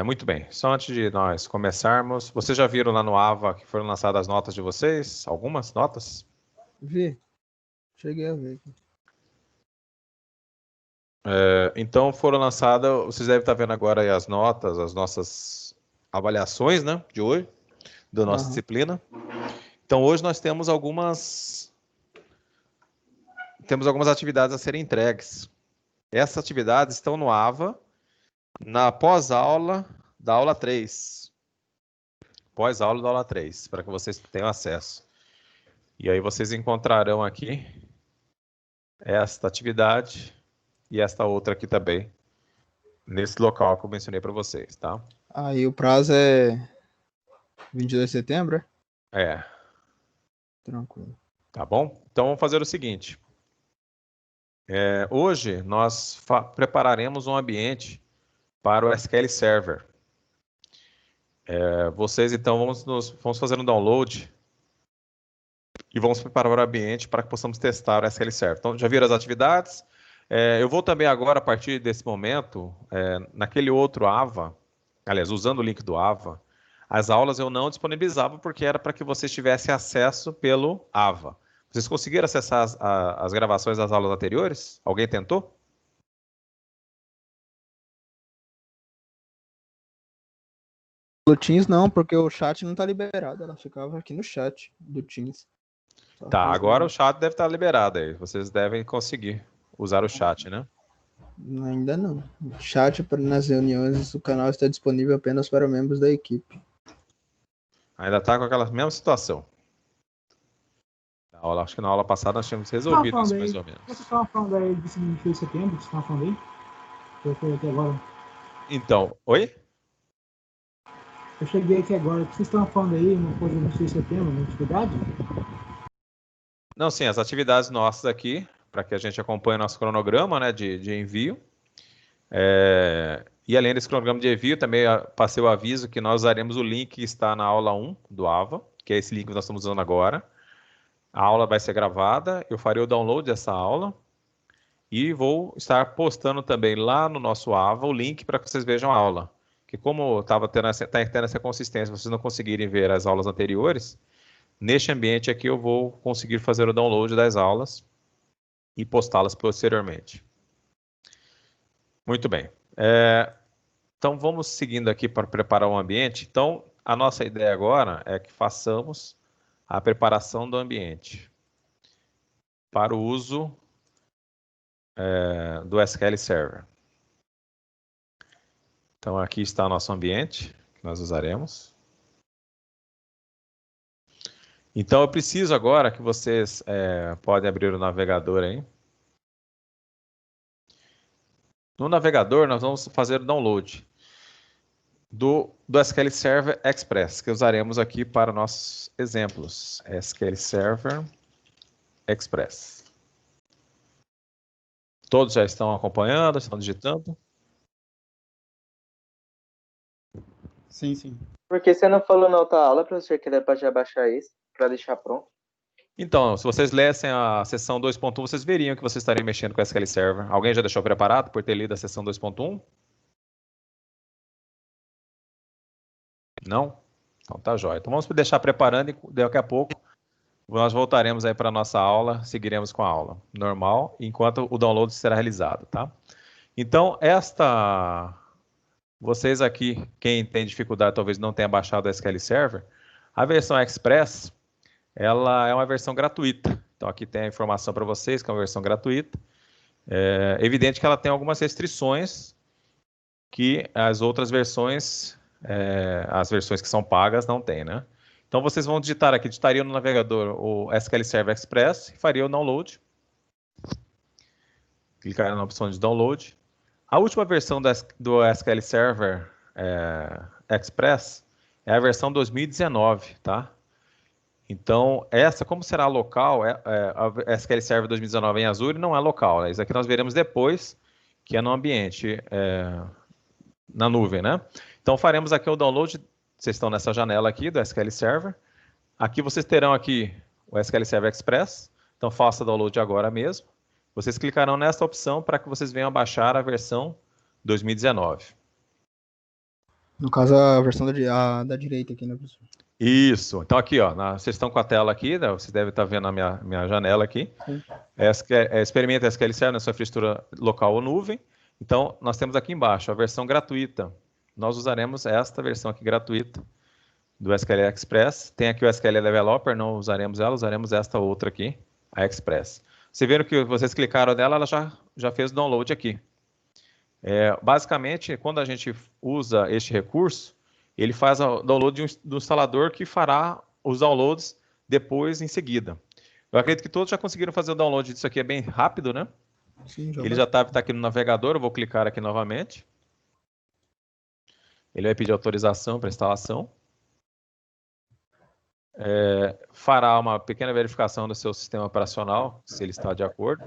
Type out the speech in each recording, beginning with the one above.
Muito bem, só antes de nós começarmos, vocês já viram lá no AVA que foram lançadas as notas de vocês? Algumas notas? Vi. Cheguei a ver aqui. Então foram lançadas, vocês devem estar vendo agora aí as notas, as nossas avaliações, né, de hoje, da nossa disciplina. Então hoje nós temos algumas atividades a serem entregues. Essas atividades estão no AVA, na pós-aula da aula 3. Pós-aula da aula 3, para que vocês tenham acesso. E aí vocês encontrarão aqui esta atividade e esta outra aqui também, nesse local que eu mencionei para vocês, tá? Aí o prazo é 22 de setembro, É. Tranquilo. Tá bom? Então vamos fazer o seguinte. Hoje nós prepararemos um ambiente para o SQL Server. Vocês então vamos fazer um download e vamos preparar o ambiente para que possamos testar o SQL Server. Então já viram as atividades? Eu vou também agora, a partir desse momento, naquele outro AVA, aliás, usando o link do AVA, as aulas eu não disponibilizava porque era para que vocês tivessem acesso pelo AVA. Vocês conseguiram acessar as gravações das aulas anteriores? Alguém tentou? Do Teams não, porque o chat não tá liberado. Ela ficava aqui no chat do Teams. Tá, agora o chat deve estar liberado aí. Vocês devem conseguir usar o chat, né? Ainda não. Chat nas reuniões, o canal está disponível apenas para membros da equipe. Ainda está com aquela mesma situação. Acho que na aula passada nós tínhamos resolvido isso mais ou menos. Vocês estavam falando aí de 26 de setembro, vocês estavam falando aí? Eu fui aqui agora. Então, oi? Eu cheguei aqui agora. O que vocês estavam falando aí, uma coisa de 26 de setembro, uma atividade? Não, sim, as atividades nossas aqui, para que a gente acompanhe nosso cronograma, né, de envio. E além desse cronograma de envio, também passei o aviso que nós usaremos o link que está na aula 1 do AVA, que é esse link que nós estamos usando agora. A aula vai ser gravada, eu farei o download dessa aula e vou estar postando também lá no nosso AVA o link para que vocês vejam a aula. Que como estava tendo essa consistência, vocês não conseguirem ver as aulas anteriores, neste ambiente aqui eu vou conseguir fazer o download das aulas e postá-las posteriormente. Muito bem. Então vamos seguindo aqui para preparar o ambiente. Então a nossa ideia agora é que façamos a preparação do ambiente para o uso do SQL Server. Então aqui está o nosso ambiente que nós usaremos. Então eu preciso agora que vocês podem abrir o navegador aí. No navegador nós vamos fazer o download do SQL Server Express, que usaremos aqui para nossos exemplos. SQL Server Express. Todos já estão acompanhando, estão digitando? Sim, sim. Por que você não falou na outra aula, professor, que era para já baixar isso, para deixar pronto? Então, se vocês lessem a seção 2.1, vocês veriam que vocês estariam mexendo com o SQL Server. Alguém já deixou preparado por ter lido a seção 2.1? Não? Então tá jóia. Então vamos deixar preparando e daqui a pouco nós voltaremos aí para a nossa aula, seguiremos com a aula normal, enquanto o download será realizado, tá? Então, vocês aqui, quem tem dificuldade, talvez não tenha baixado o SQL Server, a versão Express, ela é uma versão gratuita. Então aqui tem a informação para vocês, que é uma versão gratuita. É evidente que ela tem algumas restrições que as outras versões, as versões que são pagas, não têm, né? Então vocês vão digitariam no navegador o SQL Server Express e faria o download. Clicar na opção de download. A última versão do SQL Server Express é a versão 2019, tá? Então, como será local, a SQL Server 2019 em Azure não é local, né? Isso aqui nós veremos depois, que é no ambiente, na nuvem, né? Então, faremos aqui o download, vocês estão nessa janela aqui do SQL Server. Aqui vocês terão aqui o SQL Server Express, então faça o download agora mesmo. Vocês clicarão nessa opção para que vocês venham baixar a versão 2019. No caso, a versão da direita aqui, né, professor? Isso. Então aqui, ó, vocês estão com a tela aqui, né? Vocês devem estar vendo a minha janela aqui. Sim. Experimenta SQL Server na sua infraestrutura local ou nuvem. Então, nós temos aqui embaixo a versão gratuita. Nós usaremos esta versão aqui gratuita do SQL Express. Tem aqui o SQL Developer, não usaremos ela, usaremos esta outra aqui, a Express. Vocês viram que vocês clicaram nela, ela já fez o download aqui. Basicamente, quando a gente usa este recurso, ele faz o download do instalador que fará os downloads depois em seguida. Eu acredito que todos já conseguiram fazer o download disso aqui, é bem rápido, né? Sim, Ele já está aqui no navegador, eu vou clicar aqui novamente. Ele vai pedir autorização para instalação. Fará uma pequena verificação do seu sistema operacional, se ele está de acordo.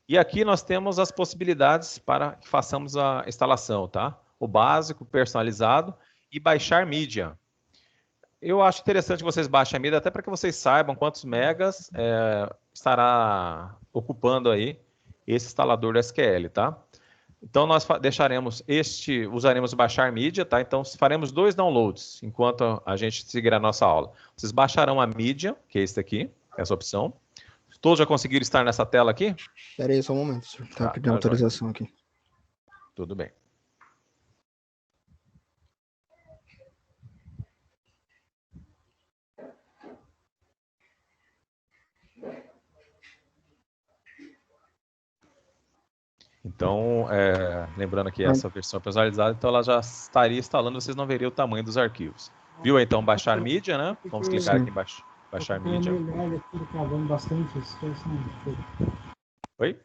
E aqui nós temos as possibilidades para que façamos a instalação, tá? O básico, personalizado e baixar mídia. Eu acho interessante que vocês baixem a mídia, até para que vocês saibam quantos megas estará ocupando aí esse instalador do SQL, tá? Então, nós usaremos baixar mídia, tá? Então, faremos 2 downloads enquanto a gente seguir a nossa aula. Vocês baixarão a mídia, que é esse aqui, essa opção. Todos já conseguiram estar nessa tela aqui? Espera aí só um momento, senhor. Tá pedindo autorização aqui. Tudo bem. Então, lembrando que essa versão personalizada, então ela já estaria instalando, vocês não veriam o tamanho dos arquivos. Viu então baixar mídia, né? Vamos clicar aqui em baixar mídia. Oi?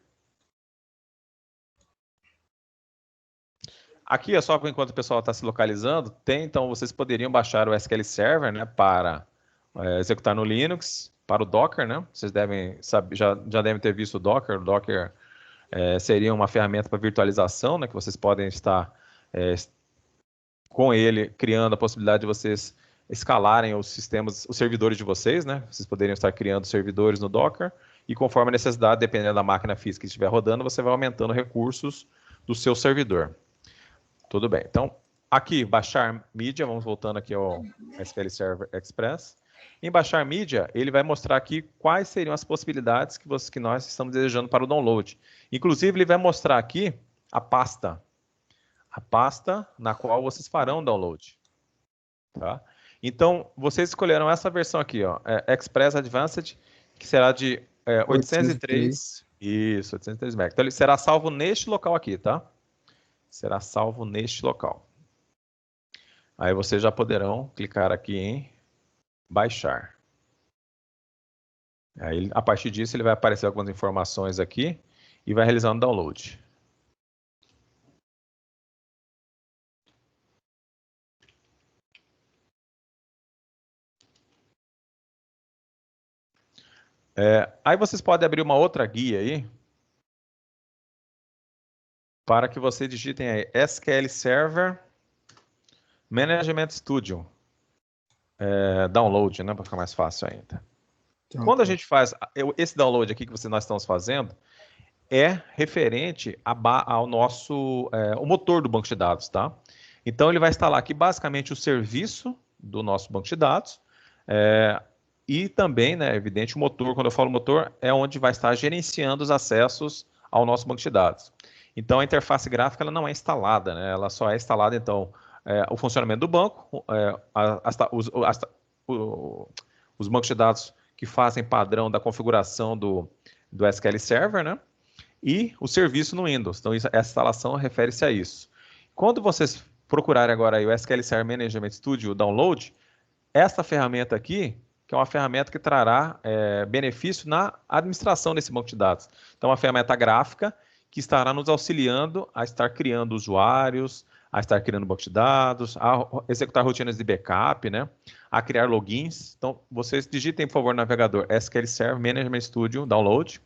Aqui é só enquanto o pessoal está se localizando, então vocês poderiam baixar o SQL Server, né, para executar no Linux, para o Docker, né? Vocês devem saber, já devem ter visto o Docker. O Docker seria uma ferramenta para virtualização, né, que vocês podem estar com ele criando a possibilidade de vocês escalarem os servidores de vocês, né? Vocês poderiam estar criando servidores no Docker e conforme a necessidade, dependendo da máquina física que estiver rodando, você vai aumentando recursos do seu servidor. Tudo bem. Então, aqui, baixar mídia, vamos voltando aqui ao SQL Server Express. Em baixar mídia, ele vai mostrar aqui quais seriam as possibilidades que nós estamos desejando para o download. Inclusive, ele vai mostrar aqui a pasta na qual vocês farão o download. Tá? Então, vocês escolheram essa versão aqui, ó, Express Advanced, que será de 803. Isso, 803 MB. Então, ele será salvo neste local aqui, tá? Será salvo neste local. Aí vocês já poderão clicar aqui em baixar. Aí, a partir disso, ele vai aparecer algumas informações aqui e vai realizando o download. Aí vocês podem abrir uma outra guia aí, para que vocês digitem aí SQL Server Management Studio. Download, né, para ficar mais fácil ainda. Então, Quando a gente faz esse download aqui que nós estamos fazendo, é referente ao nosso o motor do banco de dados, tá? Então ele vai instalar aqui basicamente o serviço do nosso banco de dados e também, né, evidente, o motor. Quando eu falo motor, é onde vai estar gerenciando os acessos ao nosso banco de dados. Então a interface gráfica ela não é instalada, né? Ela só é instalada então o funcionamento do banco, os bancos de dados que fazem padrão da configuração do SQL Server, né? E o serviço no Windows. Então, essa instalação refere-se a isso. Quando vocês procurarem agora aí o SQL Server Management Studio Download, essa ferramenta aqui, que é uma ferramenta que trará benefício na administração desse banco de dados. Então, é uma ferramenta gráfica que estará nos auxiliando a estar criando usuários, a estar criando banco de dados, a executar rotinas de backup, né? A criar logins. Então, vocês digitem, por favor, no navegador SQL Server Management Studio Download.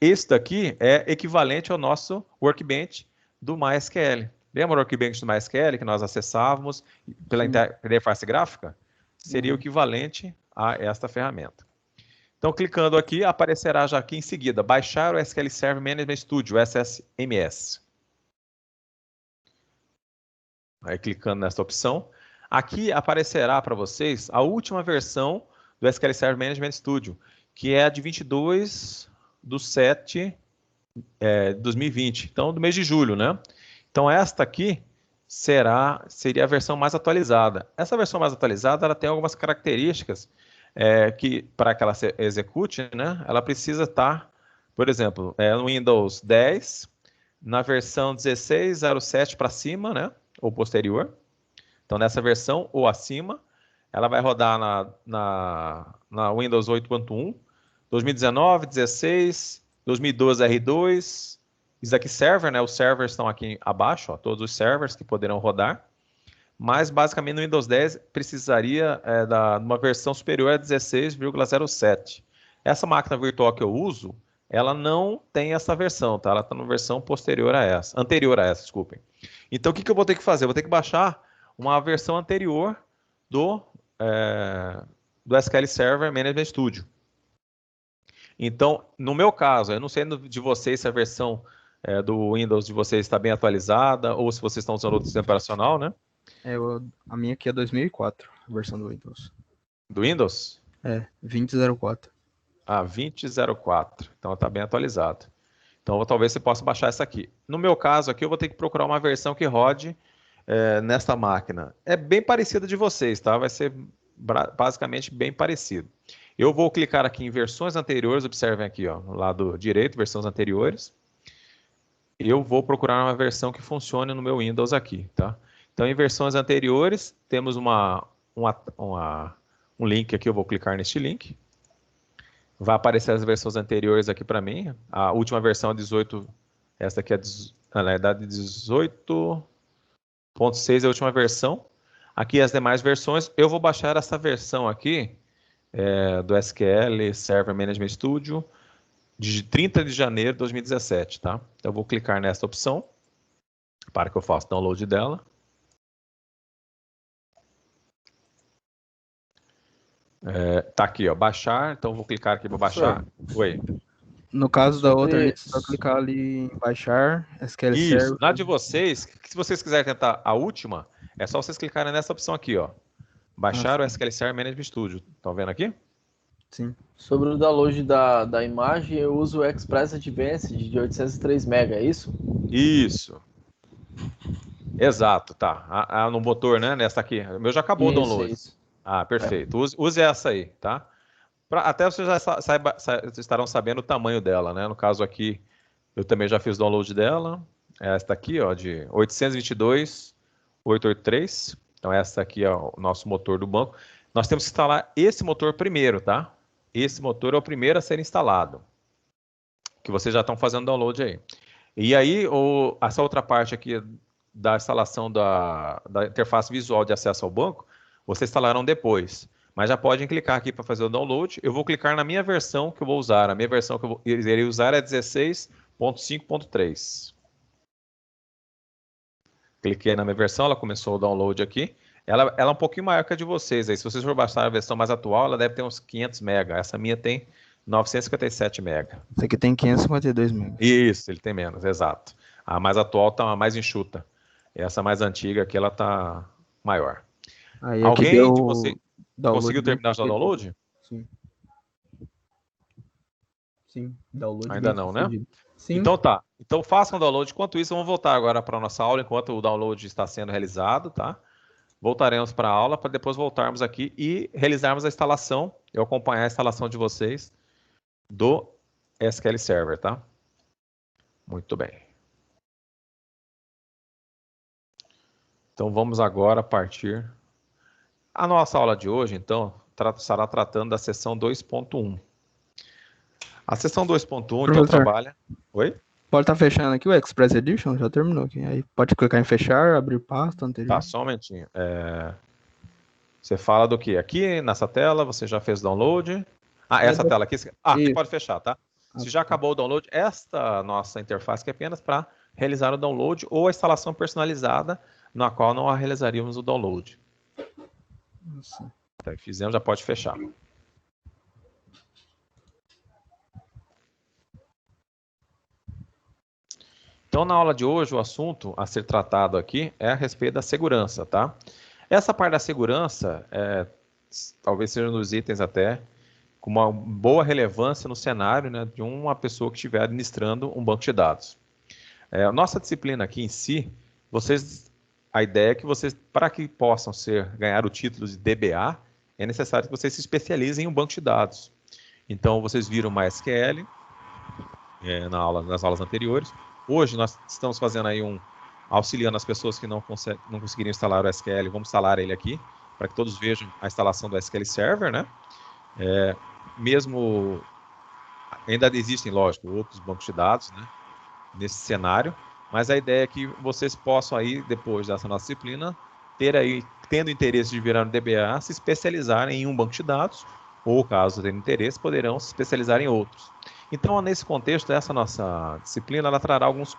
Esse daqui é equivalente ao nosso Workbench do MySQL. Lembra o Workbench do MySQL que nós acessávamos pela interface gráfica? Seria o equivalente a esta ferramenta. Então, clicando aqui, aparecerá já aqui em seguida, baixar o SQL Server Management Studio, SSMS. Aí clicando nessa opção, aqui aparecerá para vocês a última versão do SQL Server Management Studio, que é a de 22/7 de 2020, então do mês de julho, né? Então esta aqui seria a versão mais atualizada. Essa versão mais atualizada, ela tem algumas características que, para que ela se execute, né, ela precisa estar, por exemplo, no Windows 10, na versão 16.07 para cima, né, ou posterior. Então, nessa versão ou acima, ela vai rodar na Windows 8.1, 2019, 16, 2012 R2, isso aqui server, né? Os servers estão aqui abaixo, ó, todos os servers que poderão rodar. Mas, basicamente, no Windows 10 precisaria de uma versão superior a 16.07. Essa máquina virtual que eu uso, ela não tem essa versão, tá? Ela está numa versão anterior a essa, desculpem. Então, o que eu vou ter que fazer? Eu vou ter que baixar uma versão anterior do SQL Server Management Studio. Então, no meu caso, eu não sei de vocês se a versão do Windows de vocês está bem atualizada ou se vocês estão usando outro sistema operacional, né? A minha aqui é 2004, a versão do Windows. Do Windows? 2004. 2004. Então, está bem atualizado. Então, talvez você possa baixar essa aqui. No meu caso aqui, eu vou ter que procurar uma versão que rode nesta máquina. É bem parecida de vocês, tá? Vai ser basicamente bem parecido. Eu vou clicar aqui em versões anteriores, observem aqui, ó, no lado direito, versões anteriores. Eu vou procurar uma versão que funcione no meu Windows aqui, tá? Então, em versões anteriores, temos um link aqui, eu vou clicar neste link. Vai aparecer as versões anteriores aqui para mim. A última versão é 18, essa aqui é na verdade 18.6 é a última versão. Aqui as demais versões, eu vou baixar essa versão aqui, do SQL Server Management Studio, de 30 de janeiro de 2017, tá? Então, eu vou clicar nessa opção, para que eu faça download dela. Tá aqui, ó, baixar, então eu vou clicar aqui para baixar. Oi. No caso da outra, é só clicar ali em baixar, SQL Isso, Server. na de vocês, se vocês quiserem tentar a última, é só vocês clicarem nessa opção aqui, ó. Baixar o SQL Server Management Studio. Estão vendo aqui? Sim. Sobre o download da imagem, eu uso o Express Advanced de 803 MB, é isso? Isso. Exato, tá. No motor, né? Nessa aqui. O meu já acabou o download. Isso. Perfeito. Use essa aí, tá? Até vocês já estarão sabendo o tamanho dela, né? No caso aqui, eu também já fiz o download dela. Esta aqui, ó, de 822.883. Então, essa aqui é o nosso motor do banco. Nós temos que instalar esse motor primeiro, tá? Esse motor é o primeiro a ser instalado. Que vocês já estão fazendo download aí. E aí, essa outra parte aqui da instalação da interface visual de acesso ao banco, vocês instalarão depois. Mas já podem clicar aqui para fazer o download. Eu vou clicar na minha versão que eu vou usar. A minha versão que eu irei usar é 16.5.3. Cliquei na minha versão, ela começou o download aqui. Ela é um pouquinho maior que a de vocês. Aí, se vocês for baixar a versão mais atual, ela deve ter uns 500 MB. Essa minha tem 957 MB. Essa aqui tem 552 MB. Isso, ele tem menos, exato. A mais atual está mais enxuta. Essa mais antiga aqui, ela está maior. Aí Alguém de vocês conseguiu terminar o download? Sim. Sim, download. Ainda não, né? Sim. Então tá. Então façam o download. Enquanto isso, vamos voltar agora para a nossa aula, enquanto o download está sendo realizado, tá? Voltaremos para a aula para depois voltarmos aqui e realizarmos a instalação, eu acompanhar a instalação de vocês do SQL Server, tá? Muito bem. Então vamos agora partir. A nossa aula de hoje, então, estará tratando da seção 2.1. A seção 2.1, então, trabalha... Oi? Pode estar fechando aqui o Express Edition, já terminou aqui. Aí pode clicar em fechar, abrir pasta anterior. Tá, só um momentinho. Você fala do quê? Aqui nessa tela, você já fez o download? Essa tela aqui. Aqui pode fechar, tá? Se já acabou o download, esta nossa interface aqui é apenas para realizar o download ou a instalação personalizada, na qual não realizaríamos o download. Nossa. Então, fizemos, já pode fechar. Então, na aula de hoje, o assunto a ser tratado aqui é a respeito da segurança, tá? Essa parte da segurança, talvez seja um dos itens até com uma boa relevância no cenário, né, de uma pessoa que estiver administrando um banco de dados. Nossa disciplina aqui em si, a ideia é que vocês, para que possam ganhar o título de DBA, é necessário que vocês se especializem em um banco de dados. Então, vocês viram MySQL nas aulas anteriores. Hoje, nós estamos fazendo aí auxiliando as pessoas que não conseguiram instalar o SQL, vamos instalar ele aqui, para que todos vejam a instalação do SQL Server, né? Mesmo, ainda existem, lógico, outros bancos de dados, né, nesse cenário, mas a ideia é que vocês possam aí, depois dessa nossa disciplina, tendo interesse de virar um DBA, se especializar em um banco de dados, ou caso tenham interesse, poderão se especializar em outros. Então, nesse contexto, essa nossa disciplina, ela trará alguns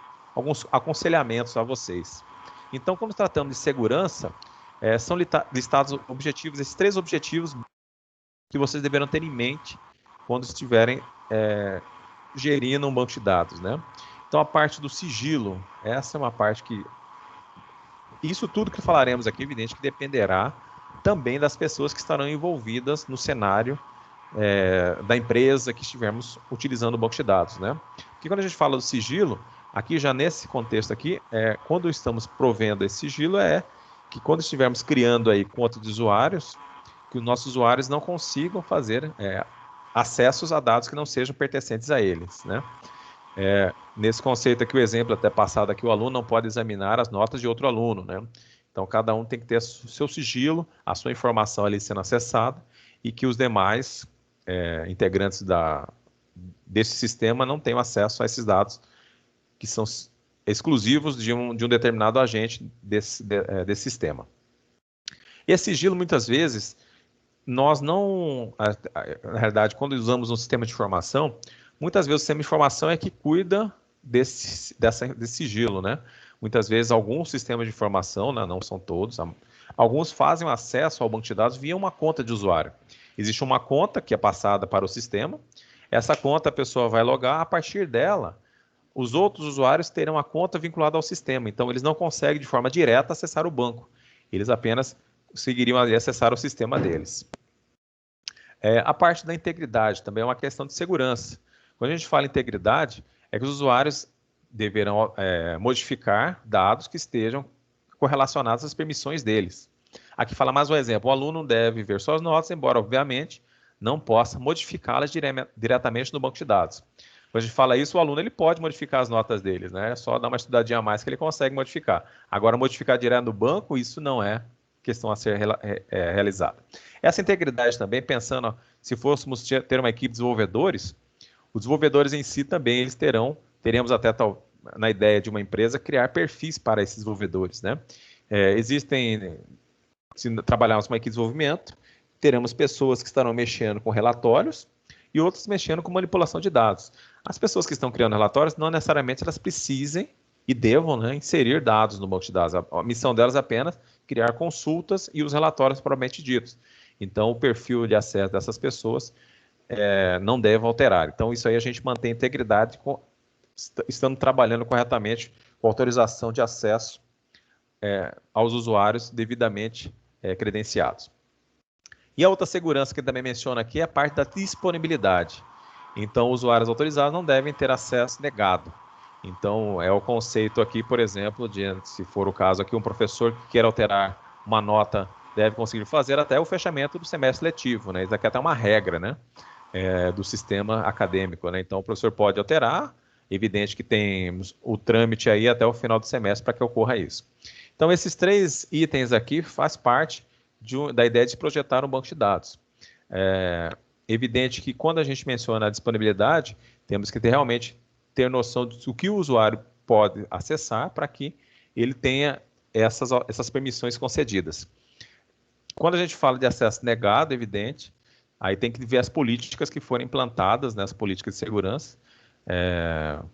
aconselhamentos a vocês. Então, quando tratamos de segurança, são listados objetivos, esses 3 objetivos que vocês deverão ter em mente quando estiverem gerindo um banco de dados, né? Então, a parte do sigilo, essa é uma parte que... Isso tudo que falaremos aqui, evidente que dependerá também das pessoas que estarão envolvidas no cenário da empresa que estivermos utilizando o banco de dados, né? Porque quando a gente fala do sigilo, aqui já nesse contexto aqui, quando estamos provendo esse sigilo, que quando estivermos criando aí contas de usuários, que os nossos usuários não consigam fazer acessos a dados que não sejam pertencentes a eles, né? Nesse conceito aqui, o exemplo até passado aqui, o aluno não pode examinar as notas de outro aluno, né? Então, cada um tem que ter o seu sigilo, a sua informação ali sendo acessada, e que os demais integrantes desse sistema não tenham acesso a esses dados que são exclusivos de um determinado agente desse sistema. Esse sigilo, muitas vezes, nós não... Na realidade, quando usamos um sistema de informação, muitas vezes o sistema de informação é que cuida desse sigilo, né? Muitas vezes, alguns sistemas de informação, né, não são todos, alguns fazem o acesso ao banco de dados via uma conta de usuário. Existe uma conta que é passada para o sistema, essa conta a pessoa vai logar, a partir dela, os outros usuários terão a conta vinculada ao sistema, então eles não conseguem de forma direta acessar o banco, eles apenas conseguiriam ali acessar o sistema deles. A parte da integridade também é uma questão de segurança. Quando a gente fala em integridade, é que os usuários deverão modificar dados que estejam correlacionados às permissões deles. Aqui fala mais um exemplo, o aluno deve ver suas notas, embora, obviamente, não possa modificá-las diretamente no banco de dados. Quando a gente fala isso, o aluno ele pode modificar as notas deles, né? É só dar uma estudadinha a mais que ele consegue modificar. Agora, modificar direto no banco, isso não é questão a ser realizada. Essa integridade também, pensando, se fôssemos ter uma equipe de desenvolvedores, os desenvolvedores em si também, eles teremos até na ideia de uma empresa, criar perfis para esses desenvolvedores, né? Se trabalharmos com uma equipe de desenvolvimento, teremos pessoas que estarão mexendo com relatórios e outras mexendo com manipulação de dados. As pessoas que estão criando relatórios, não necessariamente elas precisem e devam, né, inserir dados no banco de dados. A missão delas é apenas criar consultas e os relatórios propriamente ditos. Então, o perfil de acesso dessas pessoas não deve alterar. Então, isso aí a gente mantém integridade estando trabalhando corretamente com autorização de acesso aos usuários devidamente credenciados. E a outra segurança que também menciona aqui é a parte da disponibilidade. Então, usuários autorizados não devem ter acesso negado. Então, é o conceito aqui, por exemplo, se for o caso aqui, um professor que queira alterar uma nota deve conseguir fazer até o fechamento do semestre letivo, né? Isso aqui é até uma regra, né? Do sistema acadêmico, né? Então, o professor pode alterar, evidente que temos o trâmite aí até o final do semestre para que ocorra isso. Então, esses 3 itens aqui faz parte da ideia de projetar um banco de dados. Evidente que quando a gente menciona a disponibilidade, temos que realmente ter noção do que o usuário pode acessar para que ele tenha essas permissões concedidas. Quando a gente fala de acesso negado, evidente, aí tem que ver as políticas que forem implantadas, né, as políticas de segurança.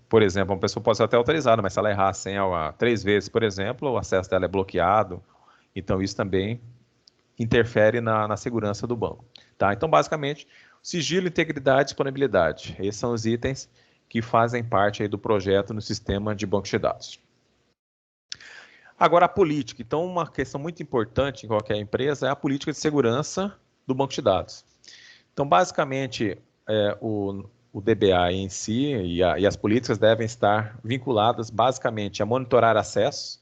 Por exemplo, uma pessoa pode ser até autorizada, mas se ela errar a senha 3 vezes, por exemplo, o acesso dela é bloqueado. Então, isso também interfere na segurança do banco. Tá? Então, basicamente, sigilo, integridade e disponibilidade. Esses são os itens que fazem parte aí do projeto no sistema de banco de dados. Agora, a política. Então, uma questão muito importante em qualquer empresa é a política de segurança do banco de dados. Então, basicamente, o DBA em si e as políticas devem estar vinculadas, basicamente, a monitorar acessos.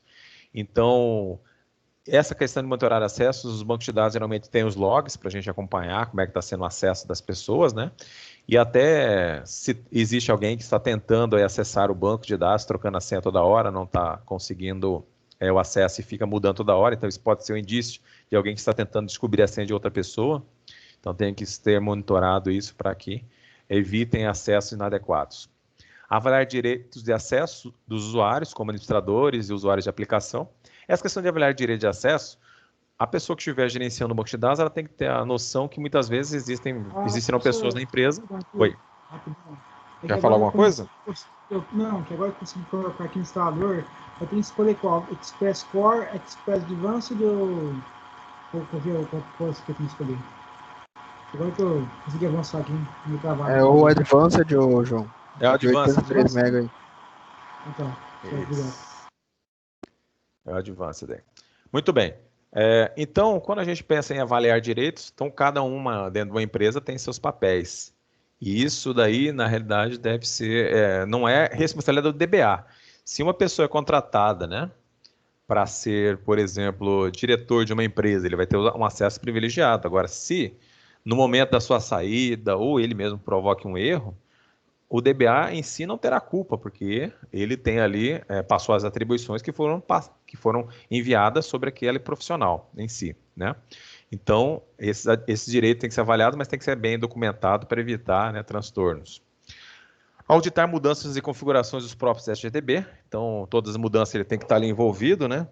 Então, essa questão de monitorar acessos, os bancos de dados geralmente têm os logs para a gente acompanhar como é que está sendo o acesso das pessoas, né? E até se existe alguém que está tentando acessar o banco de dados, trocando a senha toda hora, não está conseguindo o acesso e fica mudando toda hora, então isso pode ser um indício de alguém que está tentando descobrir a senha de outra pessoa. Então tem que ter monitorado isso para que evitem acessos inadequados. Avaliar direitos de acesso dos usuários, como administradores e usuários de aplicação. Essa questão de avaliar direito de acesso, a pessoa que estiver gerenciando o banco de dados, ela tem que ter a noção que muitas vezes existirão pessoas na empresa. Oi. Quer falar alguma coisa? Não, que agora que eu consegui colocar aqui no instalador, eu tenho que escolher qual? Express Core, Express Advanced ou qual coisa que eu tenho que escolher? Agora que eu consegui avançar aqui no trabalho. É o Advanced, João. É o Advanced. 3 MB aí. Então, obrigado. É o Advanced. Muito bem. Então, quando a gente pensa em avaliar direitos, então cada uma dentro de uma empresa tem seus papéis. E isso daí, na realidade, deve ser, não é responsabilidade do DBA. Se uma pessoa é contratada, né, para ser, por exemplo, diretor de uma empresa, ele vai ter um acesso privilegiado. Agora, se no momento da sua saída ou ele mesmo provoque um erro, o DBA em si não terá culpa, porque ele tem ali, passou as atribuições que foram enviadas sobre aquele profissional em si, né? Então, esse direito tem que ser avaliado, mas tem que ser bem documentado para evitar, né, transtornos. Auditar mudanças e configurações dos próprios SGDB. Então, todas as mudanças ele tem que estar ali envolvido, né?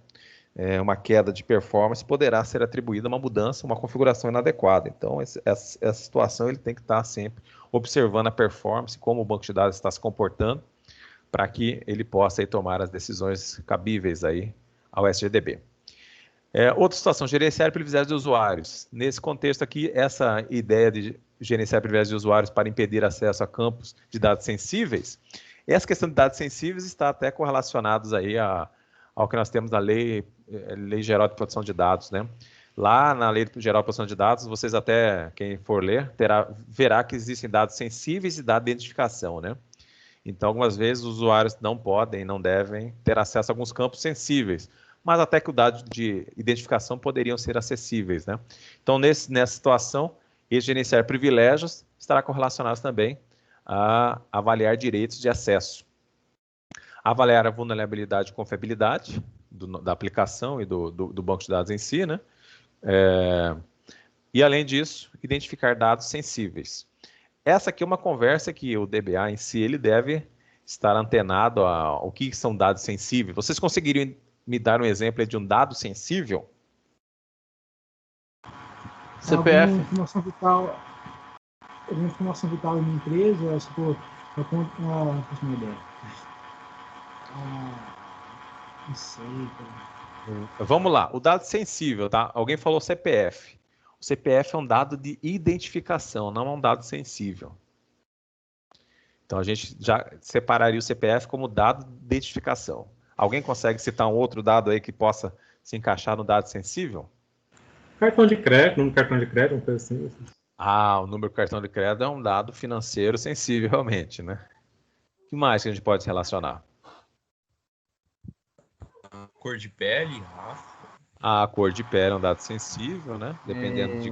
Uma queda de performance poderá ser atribuída a uma mudança, uma configuração inadequada. Então, essa situação ele tem que estar sempre observando a performance, como o banco de dados está se comportando, para que ele possa aí tomar as decisões cabíveis aí ao SGDB. Outra situação, gerenciar privilégios de usuários. Nesse contexto aqui, essa ideia de gerenciar privilégios de usuários para impedir acesso a campos de dados sensíveis, essa questão de dados sensíveis está até correlacionados aí ao que nós temos na Lei Geral de Proteção de Dados, né? Lá na Lei Geral de Proteção de Dados, vocês até, quem for ler, verá que existem dados sensíveis e dados de identificação, né? Então, algumas vezes, os usuários não podem, não devem ter acesso a alguns campos sensíveis, mas até que os dados de identificação poderiam ser acessíveis, né? Então, nessa situação, esse gerenciar privilégios estará correlacionado também a avaliar direitos de acesso. Avaliar a vulnerabilidade e confiabilidade da aplicação e do banco de dados em si, né? E, além disso, identificar dados sensíveis. Essa aqui é uma conversa que o DBA em si ele deve estar antenado ao que são dados sensíveis. Vocês conseguiriam me dar um exemplo de um dado sensível? CPF. Alguma informação vital de uma empresa, se for, uma ideia. Não sei, cara. Vamos lá, o dado sensível, tá? Alguém falou CPF. O CPF é um dado de identificação, não é um dado sensível. Então, a gente já separaria o CPF como dado de identificação. Alguém consegue citar um outro dado aí que possa se encaixar no dado sensível? Cartão de crédito, número de cartão de crédito, uma coisa assim. O número de cartão de crédito é um dado financeiro sensível, realmente, né? O que mais que a gente pode relacionar? Cor de pele, raça. A cor de pele é um dado sensível, né? Dependendo de...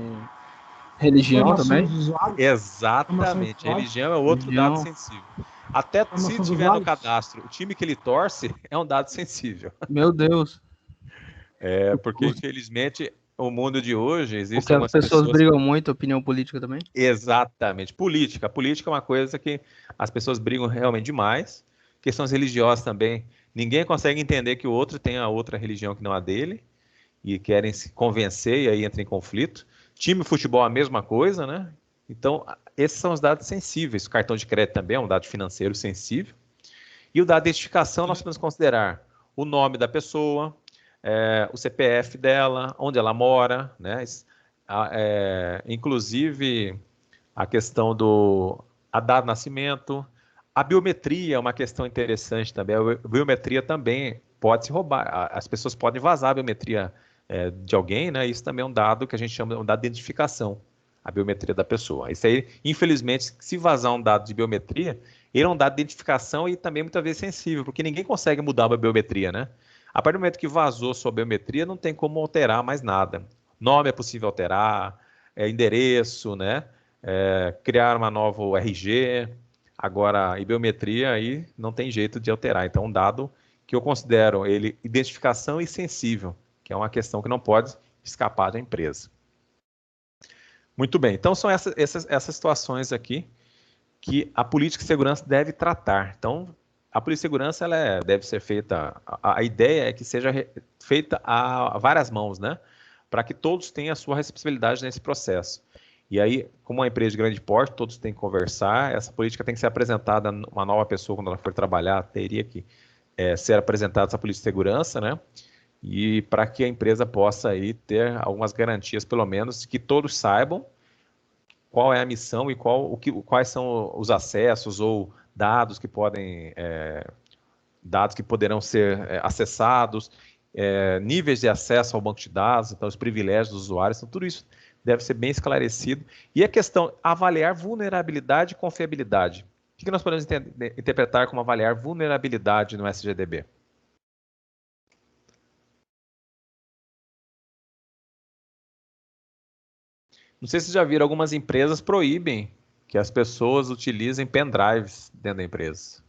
Religião também? Exatamente. Religião é outro dado sensível. Até se tiver no cadastro, o time que ele torce é um dado sensível. Meu Deus. Porque, infelizmente, o mundo de hoje existe. Porque as pessoas brigam muito, opinião política também? Exatamente. Política. Política é uma coisa que as pessoas brigam realmente demais. Questões religiosas também. Ninguém consegue entender que o outro tem a outra religião que não a dele. E querem se convencer e aí entra em conflito. Time de futebol é a mesma coisa, né? Então, esses são os dados sensíveis. O cartão de crédito também é um dado financeiro sensível. E o dado de identificação, nós podemos considerar o nome da pessoa, o CPF dela, onde ela mora, né? Inclusive a questão a data de nascimento, A biometria é uma questão interessante também. A biometria também pode se roubar. As pessoas podem vazar a biometria de alguém, né? Isso também é um dado que a gente chama de um dado de identificação, a biometria da pessoa. Isso aí, infelizmente, se vazar um dado de biometria, ele é um dado de identificação e também muitas vezes sensível, porque ninguém consegue mudar a biometria, né? A partir do momento que vazou sua biometria, não tem como alterar mais nada. Nome é possível alterar, endereço, né? Criar uma nova RG. Agora, em biometria, aí não tem jeito de alterar. Então, um dado que eu considero ele identificação e sensível, que é uma questão que não pode escapar da empresa. Muito bem. Então, são essas situações aqui que a política de segurança deve tratar. Então, a política de segurança ela deve ser feita, a ideia é que seja feita a várias mãos, né? Para que todos tenham a sua responsabilidade nesse processo. E aí, como uma empresa de grande porte, todos têm que conversar, essa política tem que ser apresentada, uma nova pessoa, quando ela for trabalhar, teria que ser apresentada essa política de segurança, né? E para que a empresa possa aí ter algumas garantias, pelo menos, que todos saibam qual é a missão e quais são os acessos ou dados que poderão ser acessados, níveis de acesso ao banco de dados, então os privilégios dos usuários, então tudo isso deve ser bem esclarecido. E a questão, avaliar vulnerabilidade e confiabilidade. O que nós podemos interpretar como avaliar vulnerabilidade no SGDB? Não sei se vocês já viram, algumas empresas proíbem que as pessoas utilizem pendrives dentro da empresa.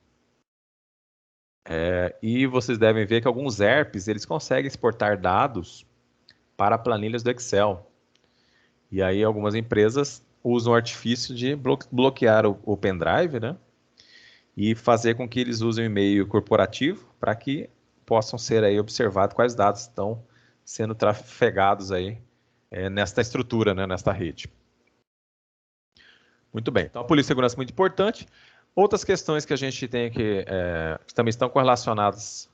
E vocês devem ver que alguns ERPs, eles conseguem exportar dados para planilhas do Excel. E aí algumas empresas usam o artifício de bloquear o pendrive, né? E fazer com que eles usem o e-mail corporativo para que possam ser aí observados quais dados estão sendo trafegados aí nesta estrutura, né, nesta rede. Muito bem, então a política de segurança é muito importante. Outras questões que a gente tem que também estão correlacionadas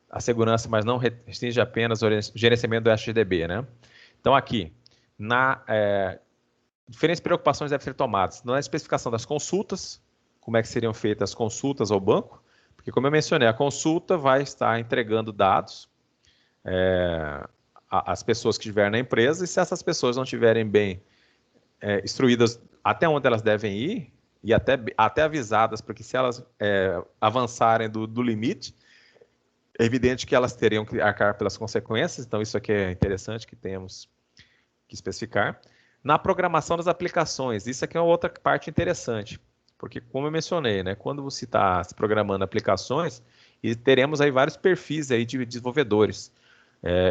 à segurança, mas não restringe apenas o gerenciamento do SGDB, né? Então aqui, diferentes preocupações devem ser tomadas. Na especificação das consultas, como é que seriam feitas as consultas ao banco, porque como eu mencionei, a consulta vai estar entregando dados às pessoas que estiverem na empresa, e se essas pessoas não estiverem bem instruídas até onde elas devem ir, e até avisadas, porque se elas avançarem do limite, é evidente que elas teriam que arcar pelas consequências, então isso aqui é interessante que temos que especificar. Na programação das aplicações, isso aqui é uma outra parte interessante, porque como eu mencionei, né, quando você está se programando aplicações, e teremos aí vários perfis aí de desenvolvedores,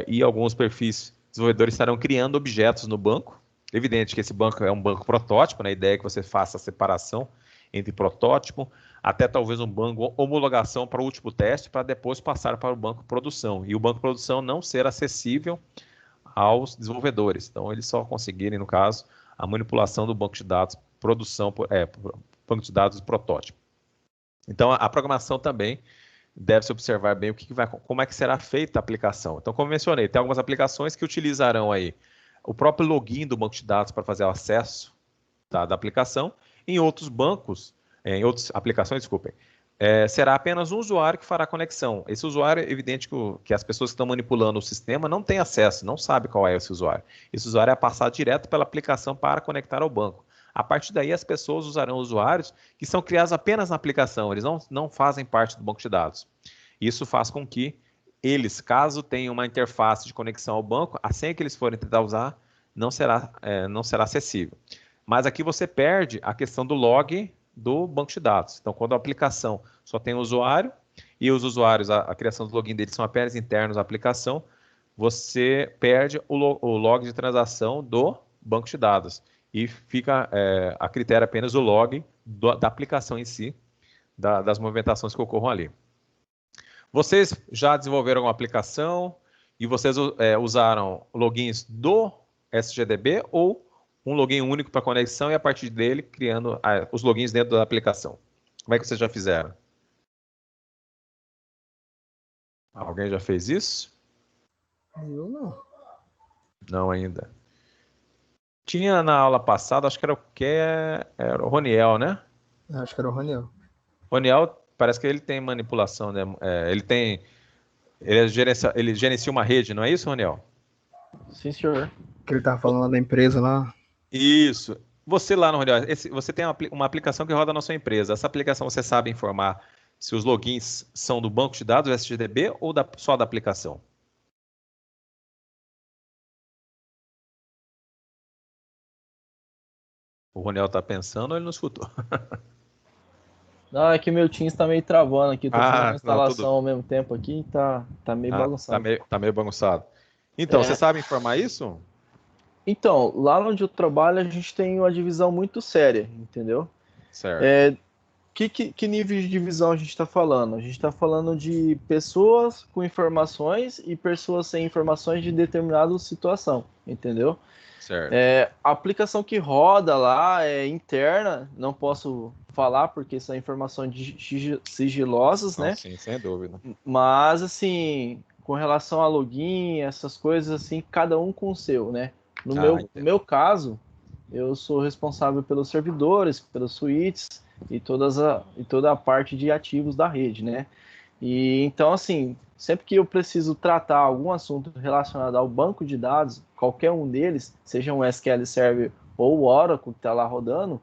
e alguns perfis desenvolvedores estarão criando objetos no banco. Evidente que esse banco é um banco protótipo, né? A ideia é que você faça a separação entre protótipo, até talvez um banco homologação para o último teste, para depois passar para o banco produção. E o banco produção não ser acessível aos desenvolvedores. Então, eles só conseguirem, no caso, a manipulação do banco de dados, banco de dados protótipo. Então, a programação também deve-se observar bem como é que será feita a aplicação. Então, como mencionei, tem algumas aplicações que utilizarão aí o próprio login do banco de dados para fazer o acesso da aplicação. Em outros bancos, em outras aplicações, desculpem, será apenas um usuário que fará a conexão. Esse usuário, é evidente que as pessoas que estão manipulando o sistema não têm acesso, não sabem qual é esse usuário. Esse usuário é passado direto pela aplicação para conectar ao banco. A partir daí, as pessoas usarão usuários que são criados apenas na aplicação, eles não fazem parte do banco de dados. Isso faz com que eles, caso tenham uma interface de conexão ao banco, a senha que eles forem tentar usar não será acessível. Mas aqui você perde a questão do log do banco de dados. Então, quando a aplicação só tem o usuário e os usuários, a criação do login deles são apenas internos à aplicação, você perde o log de transação do banco de dados e fica a critério apenas o log da aplicação em si, das movimentações que ocorram ali. Vocês já desenvolveram uma aplicação e vocês usaram logins do SGDB ou um login único para conexão e a partir dele criando os logins dentro da aplicação? Como é que vocês já fizeram? Alguém já fez isso? Eu não. Não ainda. Tinha na aula passada, acho que era o Roniel, né? Acho que era o Raniel. Roniel, parece que ele tem manipulação, né? Ele gerencia uma rede, não é isso, Roniel? Sim, senhor. Que ele tava falando lá da empresa lá. Isso. Você lá no Roniel, você tem uma aplicação que roda na sua empresa. Essa aplicação você sabe informar se os logins são do banco de dados, do SGDB, ou só da aplicação? O Roniel tá pensando ou ele não escutou? Não, é que meu Teams tá meio travando aqui. Tô fazendo uma instalação tudo. ao mesmo tempo aqui e tá meio bagunçado. Tá meio bagunçado. Então, você sabe informar isso? Então, lá onde eu trabalho, a gente tem uma divisão muito séria, entendeu? Certo. Que nível de divisão a gente está falando? A gente está falando de pessoas com informações e pessoas sem informações de determinada situação, entendeu? Certo. A aplicação que roda lá é interna, não posso falar porque são informações sigilosas, né? Sim, sem dúvida. Mas, assim, com relação a login, essas coisas, assim, cada um com o seu, né? No meu caso, eu sou responsável pelos servidores, pelos switches e toda a parte de ativos da rede, né? E então, assim, sempre que eu preciso tratar algum assunto relacionado ao banco de dados, qualquer um deles, seja um SQL Server ou o Oracle que está lá rodando,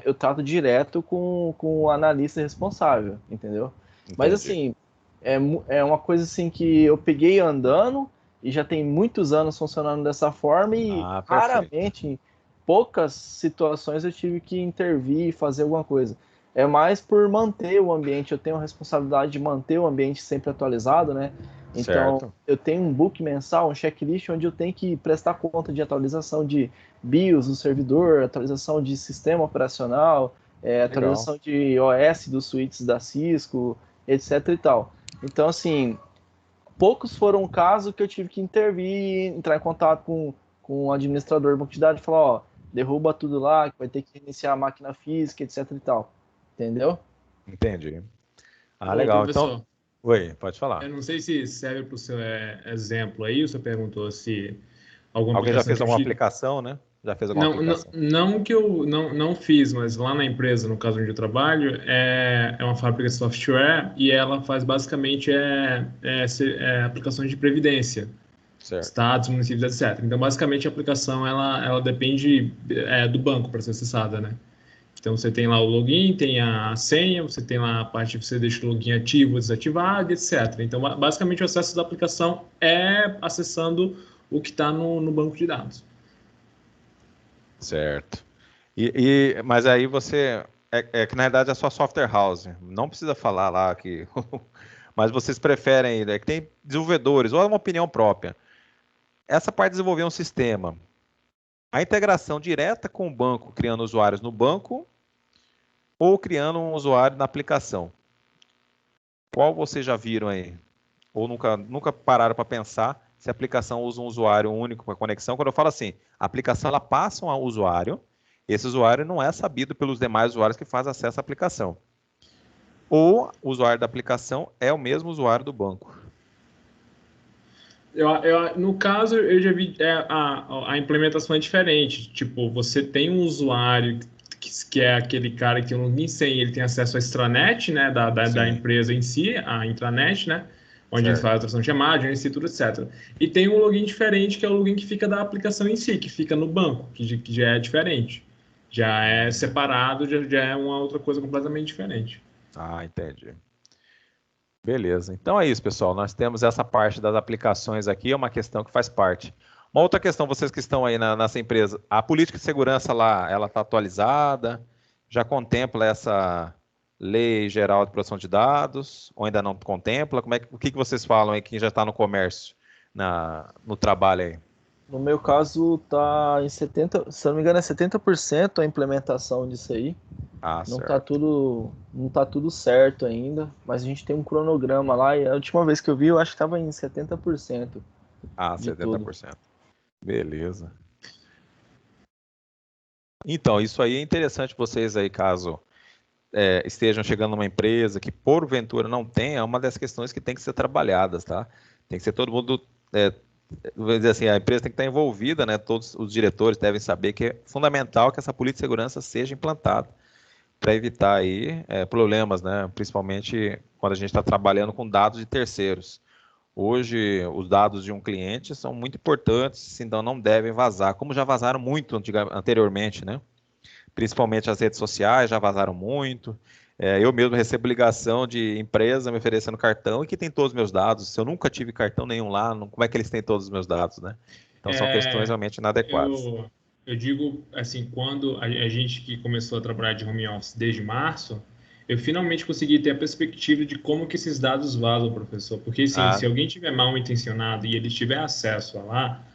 eu trato direto com o analista responsável, entendeu? Entendi. Mas, assim, é uma coisa assim que eu peguei andando e já tem muitos anos funcionando dessa forma e raramente, em poucas situações, eu tive que intervir e fazer alguma coisa. É mais por manter o ambiente, eu tenho a responsabilidade de manter o ambiente sempre atualizado, né? Então, certo. eu tenho um book mensal, um checklist, onde eu tenho que prestar conta de atualização de BIOS do servidor, atualização de sistema operacional, atualização de OS dos suítes da Cisco, etc e tal. Então, assim, poucos foram casos que eu tive que intervir, entrar em contato com o administrador do banco de dados e falar, ó, derruba tudo lá, que vai ter que reiniciar a máquina física, etc e tal. Entendeu? Entendi. Ô, Legal. professor, Então, oi, pode falar. eu não sei se serve para o seu exemplo aí, você perguntou se alguma Alguém já aplicação fez que alguma aplicação, né? Já fez alguma aplicação? Não que eu não fiz, mas lá na empresa, no caso onde eu trabalho, é uma fábrica de software e ela faz basicamente aplicações de previdência, Certo. estados, municípios, etc. Então, basicamente, a aplicação ela depende do banco para ser acessada, né? Então, você tem lá o login, tem a senha, você tem lá a parte que você deixa o login ativo ou desativado, etc. Então, basicamente, o acesso da aplicação é acessando o que está no banco de dados. Certo. Mas aí você... que na verdade é só software house. Não precisa falar lá que... mas vocês preferem... que tem desenvolvedores, ou é uma opinião própria. Essa parte de desenvolver um sistema... A integração direta com o banco, criando usuários no banco, ou criando um usuário na aplicação? Qual vocês já viram aí? Ou nunca pararam para pensar se a aplicação usa um usuário único para conexão? Quando eu falo assim, a aplicação ela passa um usuário, esse usuário não é sabido pelos demais usuários que fazem acesso à aplicação. Ou o usuário da aplicação é o mesmo usuário do banco. No caso, eu já vi a implementação é diferente. Tipo, você tem um usuário que é aquele cara que eu não sei, ele tem acesso à extranet, né, da empresa em si, a intranet, né, onde ele faz a tradução de chamada, gerencia tudo, etc. E tem um login diferente, que é o login que fica da aplicação em si, que fica no banco, que já é diferente. Já é separado, já é uma outra coisa completamente diferente. Ah, entendi. Beleza. Então é isso, pessoal. Nós temos essa parte das aplicações aqui, é uma questão que faz parte. Uma outra questão, vocês que estão aí nessa empresa, a política de segurança lá, ela está atualizada? Já contempla essa lei geral de proteção de dados? Ou ainda não contempla? O que vocês falam aí, quem já está no comércio, no trabalho aí? No meu caso, tá em 70%, se eu não me engano, é 70% a implementação disso aí. Não tá tudo certo ainda, mas a gente tem um cronograma lá e a última vez que eu vi, eu acho que estava em 70%. Ah, 70%. Tudo. Beleza. Então, isso aí é interessante vocês aí, caso estejam chegando numa empresa que porventura não tenha, é uma das questões que tem que ser trabalhadas, tá? Tem que ser todo mundo... vou dizer assim, a empresa tem que estar envolvida, né? Todos os diretores devem saber que é fundamental que essa política de segurança seja implantada. para evitar aí problemas, né? Principalmente quando a gente está trabalhando com dados de terceiros. Hoje, os dados de um cliente são muito importantes, então não devem vazar, como já vazaram muito anteriormente, né? Principalmente as redes sociais já vazaram muito. Eu mesmo recebo ligação de empresa me oferecendo cartão e que tem todos os meus dados. Se eu nunca tive cartão nenhum lá, como é que eles têm todos os meus dados, né? Então são questões realmente inadequadas. Eu digo, assim, quando a gente que começou a trabalhar de home office desde março, eu finalmente consegui ter a perspectiva de como que esses dados vazam, professor. Porque, assim, se alguém tiver mal intencionado e ele tiver acesso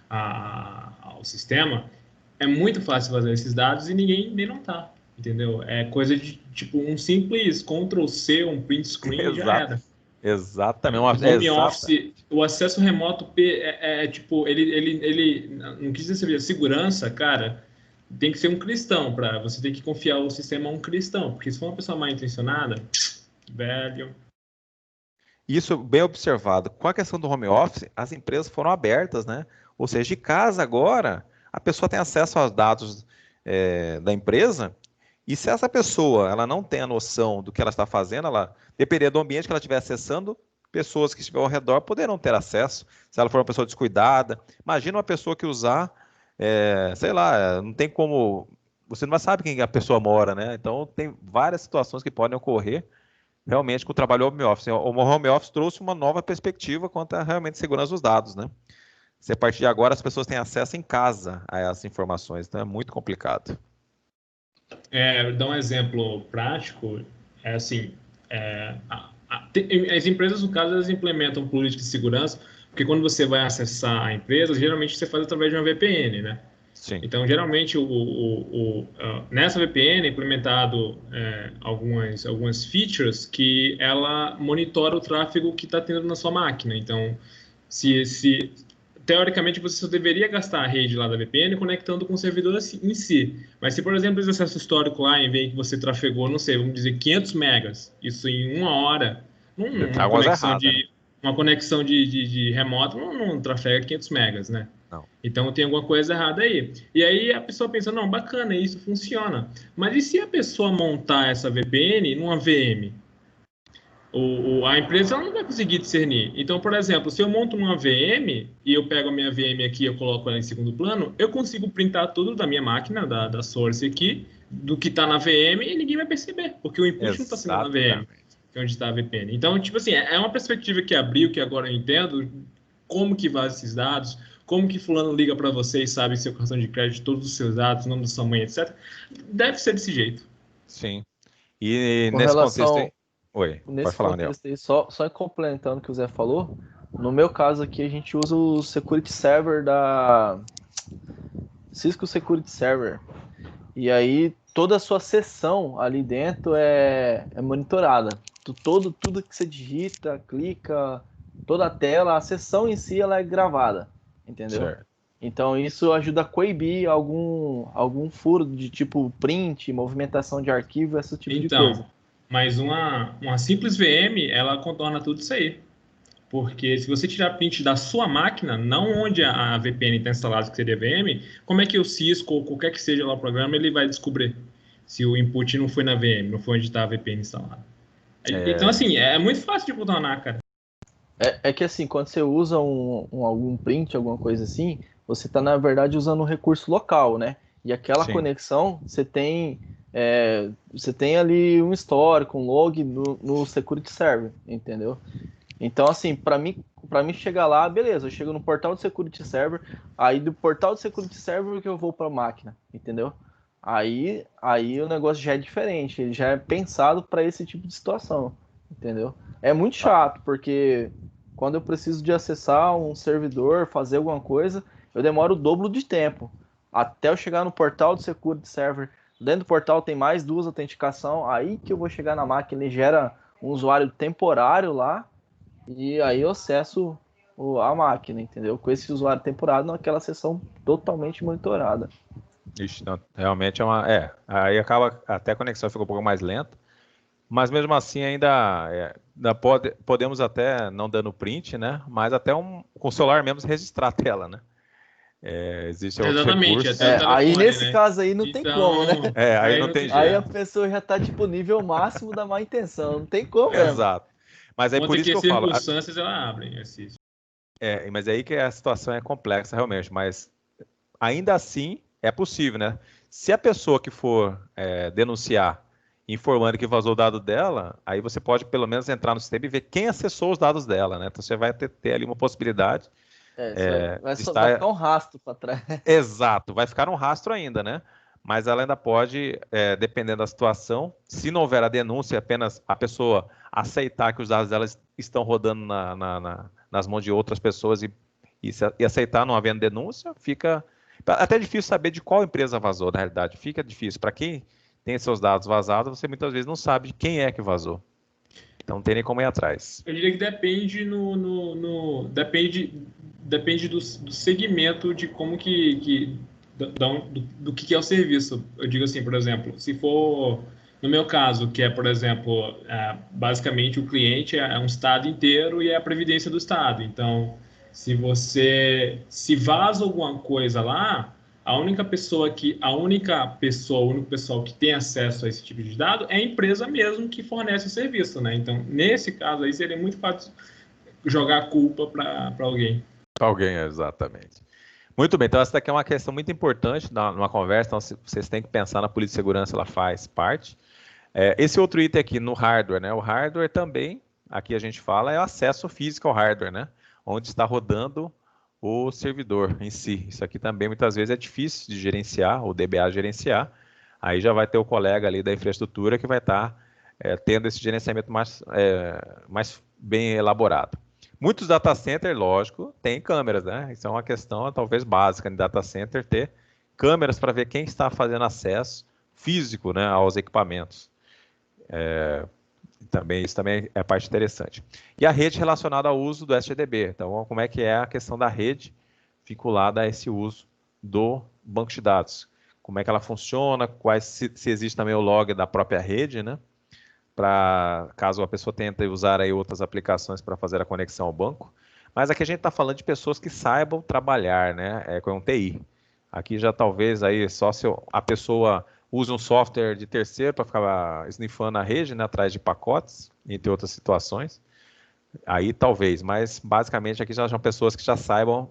ao sistema, é muito fácil vazar esses dados e ninguém nem notar, entendeu? É coisa de, tipo, um simples Ctrl+C, um print screen já era. Exatamente. Home office, o acesso remoto, tipo, ele não quis dizer segurança, cara, tem que ser um cristão, você tem que confiar o sistema a um cristão, porque se for uma pessoa mal intencionada, velho... Isso bem observado. Com a questão do home office, as empresas foram abertas, né? Ou seja, de casa agora, a pessoa tem acesso aos dados da empresa, e se essa pessoa ela não tem a noção do que ela está fazendo, dependendo do ambiente que ela estiver acessando, pessoas que estiverem ao redor poderão ter acesso, se ela for uma pessoa descuidada. Imagina uma pessoa que usar, sei lá, não tem como... Você não sabe quem a pessoa mora, né? Então, tem várias situações que podem ocorrer realmente com o trabalho home office. O home office trouxe uma nova perspectiva quanto à realmente segurança dos dados, né? Se a partir de agora as pessoas têm acesso em casa a essas informações, então é muito complicado. Dar um exemplo prático, assim, as empresas, no caso, elas implementam políticas de segurança, porque quando você vai acessar a empresa, geralmente você faz através de uma VPN, né? Sim. Então, geralmente, nessa VPN é implementado algumas features que ela monitora o tráfego que está tendo na sua máquina. Então, teoricamente, você só deveria gastar a rede lá da VPN conectando com o servidor em si. Mas se, por exemplo, eles acessam histórico lá e veem que você trafegou, não sei, vamos dizer, 500 megas, isso em uma hora, uma conexão de remoto não trafega 500 megas, né? Não. Então tem alguma coisa errada aí. E aí a pessoa pensa, não, bacana, isso funciona. Mas e se a pessoa montar essa VPN numa VM? A empresa ela não vai conseguir discernir. Então, por exemplo, se eu monto uma VM e eu pego a minha VM aqui e eu coloco ela em segundo plano, eu consigo printar tudo da minha máquina, da source aqui, do que está na VM e ninguém vai perceber, porque o input não está sendo na VM, que é onde está a VPN. Então, tipo assim, é uma perspectiva que abriu, que agora eu entendo como que vaza esses dados, como que fulano liga para você e sabe seu cartão de crédito, todos os seus dados, nome da sua mãe, etc. Deve ser desse jeito. Sim. E Com nesse relação... contexto aí... Oi, pode falar, Daniel. Aí, só complementando o que o Zé falou, no meu caso aqui a gente usa o Security Server da Cisco Security Server. E aí toda a sua sessão ali dentro é monitorada. Tudo que você digita, clica, toda a tela, a sessão em si ela é gravada, entendeu? Certo. Então isso ajuda a coibir algum furo de tipo print, movimentação de arquivo, esse tipo de coisa. Mas uma simples VM, ela contorna tudo isso aí. Porque se você tirar print da sua máquina, não onde a VPN está instalada, que seria a VM, como é que o Cisco ou qualquer que seja lá o programa, ele vai descobrir se o input não foi na VM, não foi onde está a VPN instalada? Então, assim, é muito fácil de contornar, cara. É que assim, quando você usa algum print, alguma coisa assim, você está, na verdade, usando um recurso local, né? E aquela conexão, você tem ali um histórico, um log no Security Server, entendeu? Então, assim, para mim chegar lá, beleza, eu chego no portal do Security Server, aí do portal do Security Server que eu vou para a máquina, entendeu? Aí o negócio já é diferente, ele já é pensado para esse tipo de situação, entendeu? É muito chato, porque quando eu preciso de acessar um servidor, fazer alguma coisa, eu demoro o dobro de tempo. Até eu chegar no portal do Security Server, dentro do portal tem mais 2 autenticações, aí que eu vou chegar na máquina, ele gera um usuário temporário lá, e aí eu acesso a máquina, entendeu? Com esse usuário temporário naquela sessão totalmente monitorada. Ixi, não, realmente aí acaba, até a conexão fica um pouco mais lenta, mas mesmo assim ainda podemos até, não dando print, né, mas até com o celular mesmo registrar a tela, né? Existem outros Exatamente, recursos. até o Aí telefone, nesse né? caso aí não tem como, né? Aí não tem Aí jeito. a pessoa já tá tipo nível máximo da má intenção, não tem como mesmo. Exato. Mas é por isso que eu falo. circunstâncias ela abrem. Mas aí que a situação é complexa realmente, mas ainda assim é possível, né? Se a pessoa que for denunciar informando que vazou o dado dela, aí você pode pelo menos entrar no sistema e ver quem acessou os dados dela, né? Então você vai ter ali uma possibilidade Vai de estar... ficar um rastro para trás. Exato, vai ficar um rastro ainda, né? Mas ela ainda pode, dependendo da situação, se não houver a denúncia, apenas a pessoa aceitar que os dados dela estão rodando nas mãos de outras pessoas e aceitar não havendo denúncia, fica até difícil saber de qual empresa vazou, na realidade. Fica difícil. Para quem tem seus dados vazados, você muitas vezes não sabe de quem é que vazou. Então não tem nem como ir atrás. Eu diria que depende depende do segmento de como do que é o serviço. Eu digo assim, por exemplo, se for no meu caso, que é, por exemplo, basicamente o cliente é um estado inteiro e é a previdência do estado. Então, se vaza alguma coisa lá, o único pessoal que tem acesso a esse tipo de dado é a empresa mesmo que fornece o serviço, né? Então, nesse caso aí, seria muito fácil jogar a culpa para alguém. Para alguém, exatamente. Muito bem, então essa daqui é uma questão muito importante numa conversa, então vocês têm que pensar na polícia de segurança, ela faz parte. Esse outro item aqui no hardware, né? O hardware também, aqui a gente fala, é o acesso físico ao hardware, né? Onde está rodando o servidor em si. Isso aqui também muitas vezes é difícil de gerenciar, o DBA gerenciar. Aí já vai ter o colega ali da infraestrutura que vai estar tendo esse gerenciamento mais bem elaborado. Muitos data centers, lógico, têm câmeras, né? Isso é uma questão talvez básica em data center, ter câmeras para ver quem está fazendo acesso físico, né, aos equipamentos. Isso também é parte interessante. E a rede relacionada ao uso do SGDB. Então, como é que é a questão da rede vinculada a esse uso do banco de dados? Como é que ela funciona? Se existe também o log da própria rede, né? Para caso a pessoa tente usar aí outras aplicações para fazer a conexão ao banco. Mas aqui a gente está falando de pessoas que saibam trabalhar, né? Com TI. Aqui já talvez aí só se a pessoa use um software de terceiro para ficar sniffando a rede, né, atrás de pacotes, entre outras situações. Aí talvez, mas basicamente aqui já são pessoas que já saibam,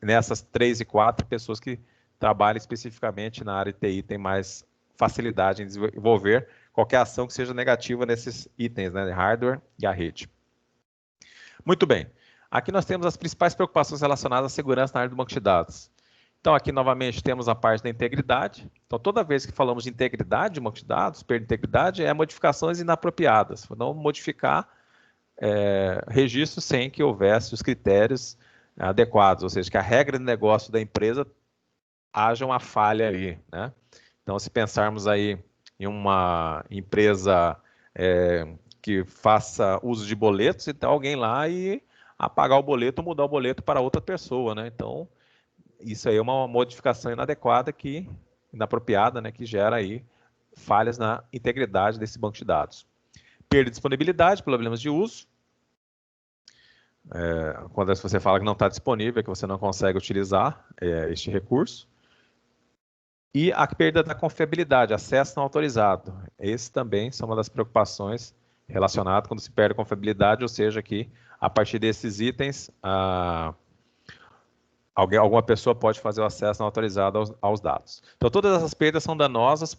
nessas 3 e 4, pessoas que trabalham especificamente na área de TI, têm mais facilidade em desenvolver qualquer ação que seja negativa nesses itens, né, hardware e a rede. Muito bem. Aqui nós temos as principais preocupações relacionadas à segurança na área do banco de dados. Então, aqui, novamente, temos a parte da integridade. Então, toda vez que falamos de integridade de banco de dados, perda de integridade, é modificações inapropriadas. Não modificar registros sem que houvesse os critérios adequados, ou seja, que a regra de negócio da empresa haja uma falha ali, né? Então, se pensarmos aí em uma empresa que faça uso de boletos, então alguém lá e apagar o boleto ou mudar o boleto para outra pessoa, né? Então, isso aí é uma modificação inapropriada, né, que gera aí falhas na integridade desse banco de dados. Perda de disponibilidade, problemas de uso. Quando você fala que não está disponível, que você não consegue utilizar este recurso. E a perda da confiabilidade, acesso não autorizado. Esse também são uma das preocupações relacionadas quando se perde a confiabilidade, ou seja, que a partir desses itens, alguma pessoa pode fazer o acesso não autorizado aos dados. Então, todas essas perdas são danosas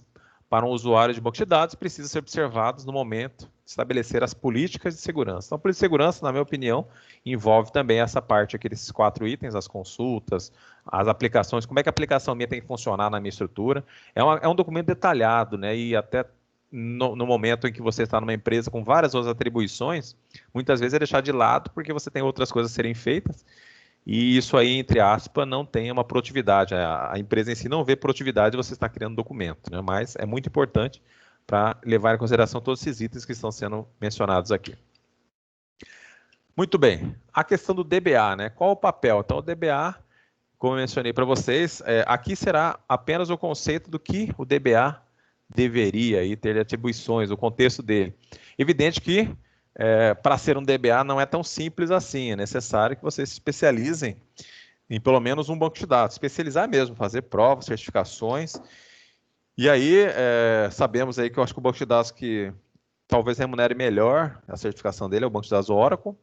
para um usuário de banco de dados e precisam ser observadas no momento de estabelecer as políticas de segurança. Então, a política de segurança, na minha opinião, envolve também essa parte aqui desses 4 itens, as consultas, as aplicações, como é que a aplicação minha tem que funcionar na minha estrutura. É um documento detalhado, né? E até no momento em que você está numa empresa com várias outras atribuições, muitas vezes é deixar de lado porque você tem outras coisas a serem feitas. E isso aí, entre aspas, não tem uma produtividade. A empresa em si não vê produtividade, você está criando documento, né? Mas é muito importante para levar em consideração todos esses itens que estão sendo mencionados aqui. Muito bem. A questão do DBA, né? Qual o papel? Então, o DBA, como eu mencionei para vocês, aqui será apenas o conceito do que o DBA deveria aí ter de atribuições, o contexto dele. Evidente que para ser um DBA não é tão simples assim, é necessário que vocês se especializem em pelo menos um banco de dados, especializar mesmo, fazer provas, certificações. E aí, sabemos aí que eu acho que o banco de dados que talvez remunere melhor a certificação dele é o banco de dados Oracle,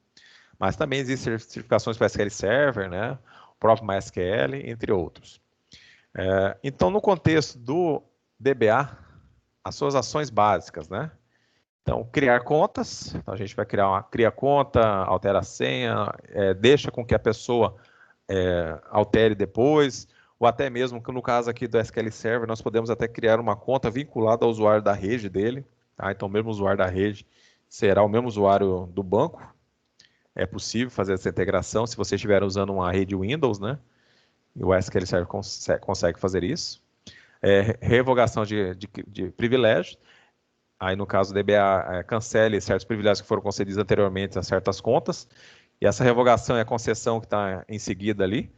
mas também existem certificações para SQL Server, né? O próprio MySQL, entre outros. Então, no contexto do DBA, as suas ações básicas, né? Então, criar contas, então a gente vai cria conta, altera a senha, deixa com que a pessoa altere depois, ou até mesmo, no caso aqui do SQL Server, nós podemos até criar uma conta vinculada ao usuário da rede dele, tá? Então, o mesmo usuário da rede será o mesmo usuário do banco. É possível fazer essa integração se você estiver usando uma rede Windows, né? E o SQL Server consegue fazer isso. Revogação de privilégios. Aí, no caso do DBA, cancele certos privilégios que foram concedidos anteriormente a certas contas. E essa revogação é a concessão que está em seguida ali.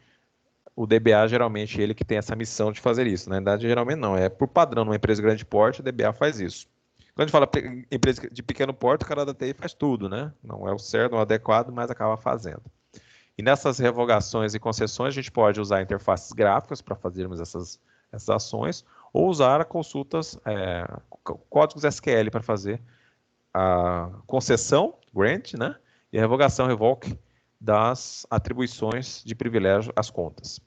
O DBA, geralmente, ele que tem essa missão de fazer isso. Na verdade, geralmente não. É por padrão, numa empresa de grande porte, o DBA faz isso. Quando a gente fala empresa de pequeno porte, o cara da TI faz tudo, né? Não é o certo, não é o adequado, mas acaba fazendo. E nessas revogações e concessões, a gente pode usar interfaces gráficas para fazermos essas ações, ou usar consultas, códigos SQL para fazer a concessão, grant, né? E a revogação, revoke, das atribuições de privilégio às contas.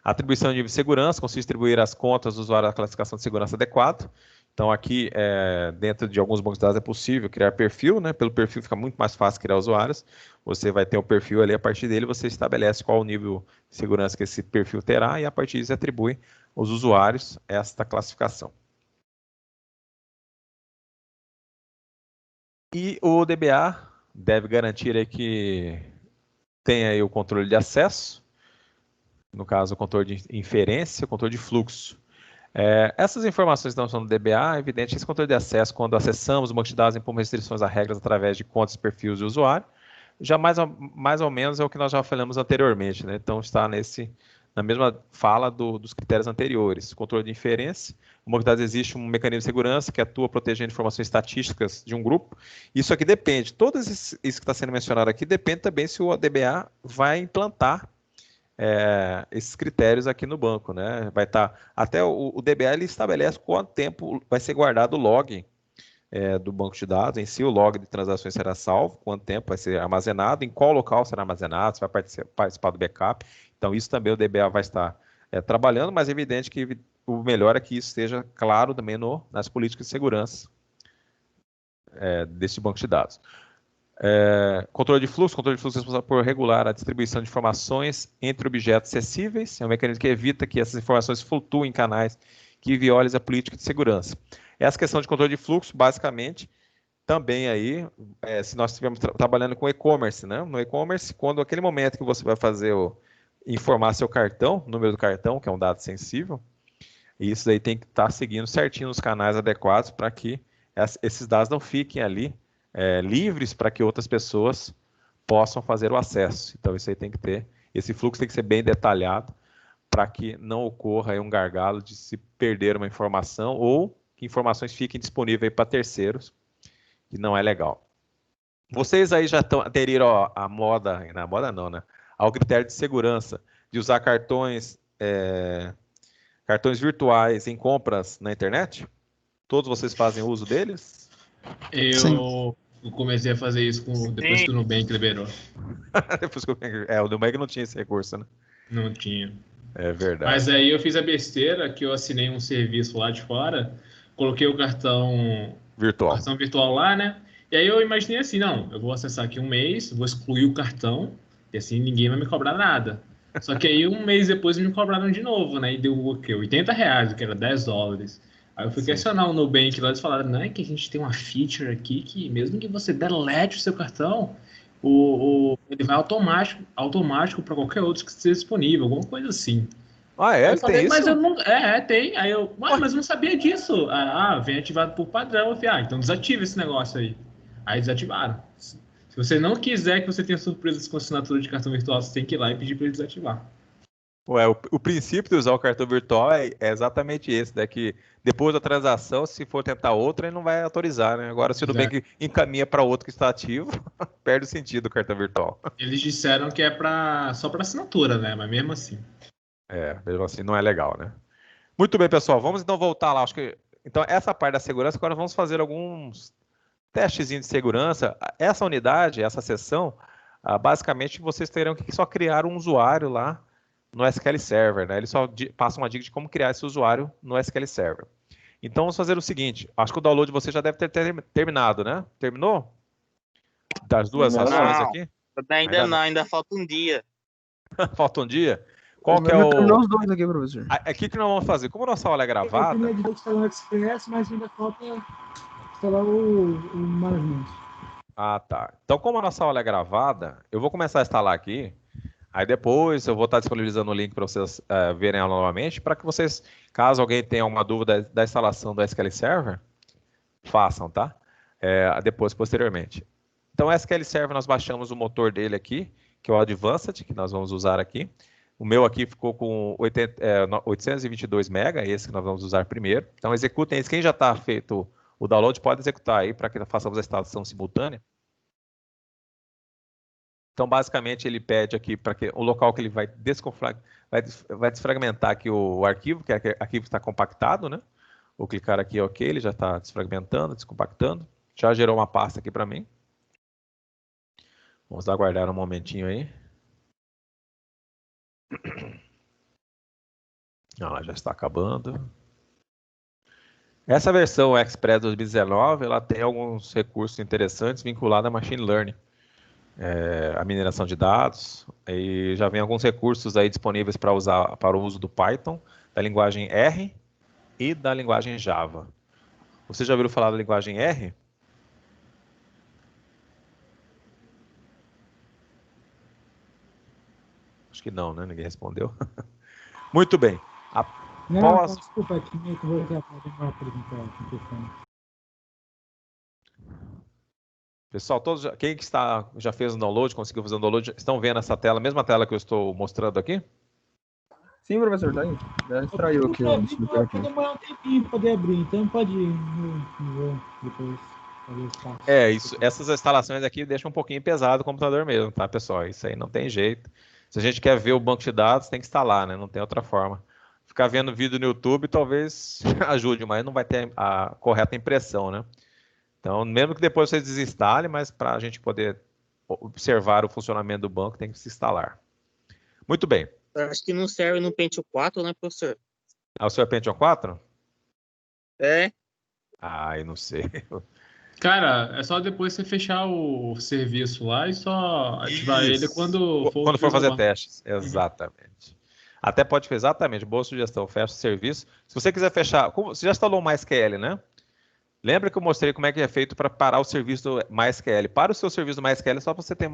A atribuição de nível de segurança consiste em distribuir as contas do usuário à classificação de segurança adequada. Então, aqui, dentro de alguns bancos de dados, é possível criar perfil, né? Pelo perfil fica muito mais fácil criar usuários. Você vai ter o perfil ali, a partir dele você estabelece qual o nível de segurança que esse perfil terá e, a partir disso, atribui aos usuários esta classificação. E o DBA deve garantir aí que tenha aí o controle de acesso, no caso, o controle de inferência, o controle de fluxo. Essas informações não são do DBA, é evidente que esse controle de acesso, quando acessamos o banco de dados, impõe restrições a regras através de contas e perfis de usuário, já mais ou menos é o que nós já falamos anteriormente, né? Então está na mesma fala dos critérios anteriores. Controle de inferência, no banco de dados existe um mecanismo de segurança que atua protegendo informações estatísticas de um grupo. Isso aqui depende, isso que está sendo mencionado aqui, depende também se o DBA vai implantar esses critérios aqui no banco, né? Vai estar até o DBA ele estabelece quanto tempo vai ser guardado o log do banco de dados em si, o log de transações será salvo, quanto tempo vai ser armazenado, em qual local será armazenado, se vai participar do backup. Então isso também o DBA vai estar trabalhando, mas é evidente que o melhor é que isso esteja claro também nas políticas de segurança desse banco de dados. Controle de fluxo é responsável por regular a distribuição de informações entre objetos acessíveis, é um mecanismo que evita que essas informações flutuem em canais que violem a política de segurança. Essa questão de controle de fluxo, basicamente, também aí, se nós estivermos trabalhando com e-commerce, né? No e-commerce, quando aquele momento que você vai fazer informar seu cartão, número do cartão, que é um dado sensível, e isso aí tem que estar seguindo certinho os canais adequados para que esses dados não fiquem ali livres para que outras pessoas possam fazer o acesso. Então, isso aí tem que ter, esse fluxo tem que ser bem detalhado para que não ocorra aí um gargalo de se perder uma informação ou que informações fiquem disponíveis para terceiros, que não é legal. Vocês aí já aderiram à moda, na moda não, né? Ao critério de segurança de usar cartões virtuais em compras na internet? Todos vocês fazem uso deles? Eu comecei a fazer isso depois que o Nubank liberou. Depois que o Nubank não tinha esse recurso, né? Não tinha. É verdade. Mas aí eu fiz a besteira que eu assinei um serviço lá de fora, coloquei o cartão virtual lá, né? E aí eu imaginei assim, não, eu vou acessar aqui um mês, vou excluir o cartão, e assim ninguém vai me cobrar nada. Só que aí um mês depois me cobraram de novo, né? E deu o quê? R$80, que era $10. Aí eu fui questionar o Nubank lá, eles falaram, não, é que a gente tem uma feature aqui que mesmo que você delete o seu cartão, ele vai automático para qualquer outro que esteja disponível, alguma coisa assim. Eu falei, tem mas isso? Eu não... tem. Aí eu, mas eu não sabia disso. Vem ativado por padrão. Eu falei, então desativa esse negócio aí. Aí desativaram. Se você não quiser que você tenha surpresas com assinatura de cartão virtual, você tem que ir lá e pedir para ele desativar. Ué, o princípio de usar o cartão virtual é exatamente esse, né? Que depois da transação, se for tentar outra, ele não vai autorizar, né? Agora, se o Nubank encaminha para outro que está ativo, perde o sentido do cartão virtual. Eles disseram que é só para assinatura, né? Mas mesmo assim. Mesmo assim, não é legal, né? Muito bem, pessoal. Vamos então voltar lá. Acho que então essa parte da segurança, agora vamos fazer alguns testezinhos de segurança. Essa unidade, essa sessão, basicamente vocês terão que só criar um usuário lá no SQL Server, né? Ele só passa uma dica de como criar esse usuário no SQL Server. Então vamos fazer o seguinte. Acho que o download você já deve ter terminado, né? Terminou? Das duas ações aqui? Ainda não, ainda falta um dia. Falta um dia? Qual que é os dois aqui, professor. Aqui que nós vamos fazer. Como a nossa aula é gravada... Eu terminei de instalar o Express, mas ainda falta instalar o management. Ah, tá. Então, como a nossa aula é gravada, eu vou começar a instalar aqui. Aí depois eu vou estar disponibilizando o link para vocês verem ela novamente, para que vocês, caso alguém tenha alguma dúvida da instalação do SQL Server, façam, tá? Depois, posteriormente. Então, o SQL Server, nós baixamos o motor dele aqui, que é o Advanced, que nós vamos usar aqui. O meu aqui ficou com 822 MB, esse que nós vamos usar primeiro. Então, executem esse. Quem já está feito o download pode executar aí, para que façamos a instalação simultânea. Então, basicamente, ele pede aqui para que o local que ele vai desfragmentar aqui o arquivo, que o arquivo está compactado, né? Vou clicar aqui, ok, ele já está desfragmentando, descompactando. Já gerou uma pasta aqui para mim. Vamos aguardar um momentinho aí. Já está acabando. Essa versão Express 2019, ela tem alguns recursos interessantes vinculados a Machine Learning. A mineração de dados, e já vem alguns recursos aí disponíveis para usar para o uso do Python, da linguagem R e da linguagem Java. Vocês já ouviram falar da linguagem R? Acho que não, né? Ninguém respondeu. Muito bem. Desculpa, aqui meio que vou apresentar o Pessoal, quem que já fez o download, conseguiu fazer o download, estão vendo essa tela, a mesma tela que eu estou mostrando aqui? Sim, professor, tá aí. Já extraiu aqui. Pode demorar um tempinho para poder abrir, então pode ir. Depois fazer os passos. Isso. Essas instalações aqui deixam um pouquinho pesado o computador mesmo, tá, pessoal? Isso aí não tem jeito. Se a gente quer ver o banco de dados, tem que instalar, né? Não tem outra forma. Ficar vendo vídeo no YouTube talvez ajude, mas não vai ter a correta impressão, né? Então, mesmo que depois vocês desinstalem, mas para a gente poder observar o funcionamento do banco, tem que se instalar. Muito bem. Acho que não serve no Pentium 4, né, professor? O seu é Pentium 4? É. Eu não sei. Cara, é só depois você fechar o serviço lá e só ativar ele quando for fazer testes. Exatamente. Até pode fazer, exatamente. Boa sugestão. Fecha o serviço. Se você quiser fechar... Você já instalou o MySQL, né? Lembra que eu mostrei como é que é feito para parar o serviço do MySQL? Para o seu serviço do MySQL é só para você ter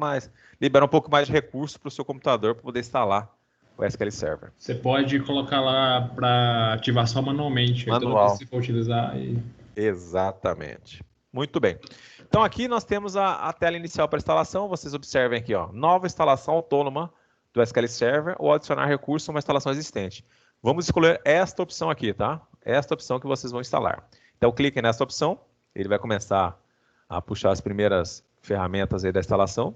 liberar um pouco mais de recursos para o seu computador para poder instalar o SQL Server. Você pode colocar lá para ativar só manualmente. Manual. Toda vez que você for utilizar. Exatamente. Muito bem. Então aqui nós temos a tela inicial para instalação. Vocês observem aqui, nova instalação autônoma do SQL Server ou adicionar recurso a uma instalação existente. Vamos escolher esta opção aqui, tá? Esta opção que vocês vão instalar. Então, cliquem nessa opção, ele vai começar a puxar as primeiras ferramentas aí da instalação.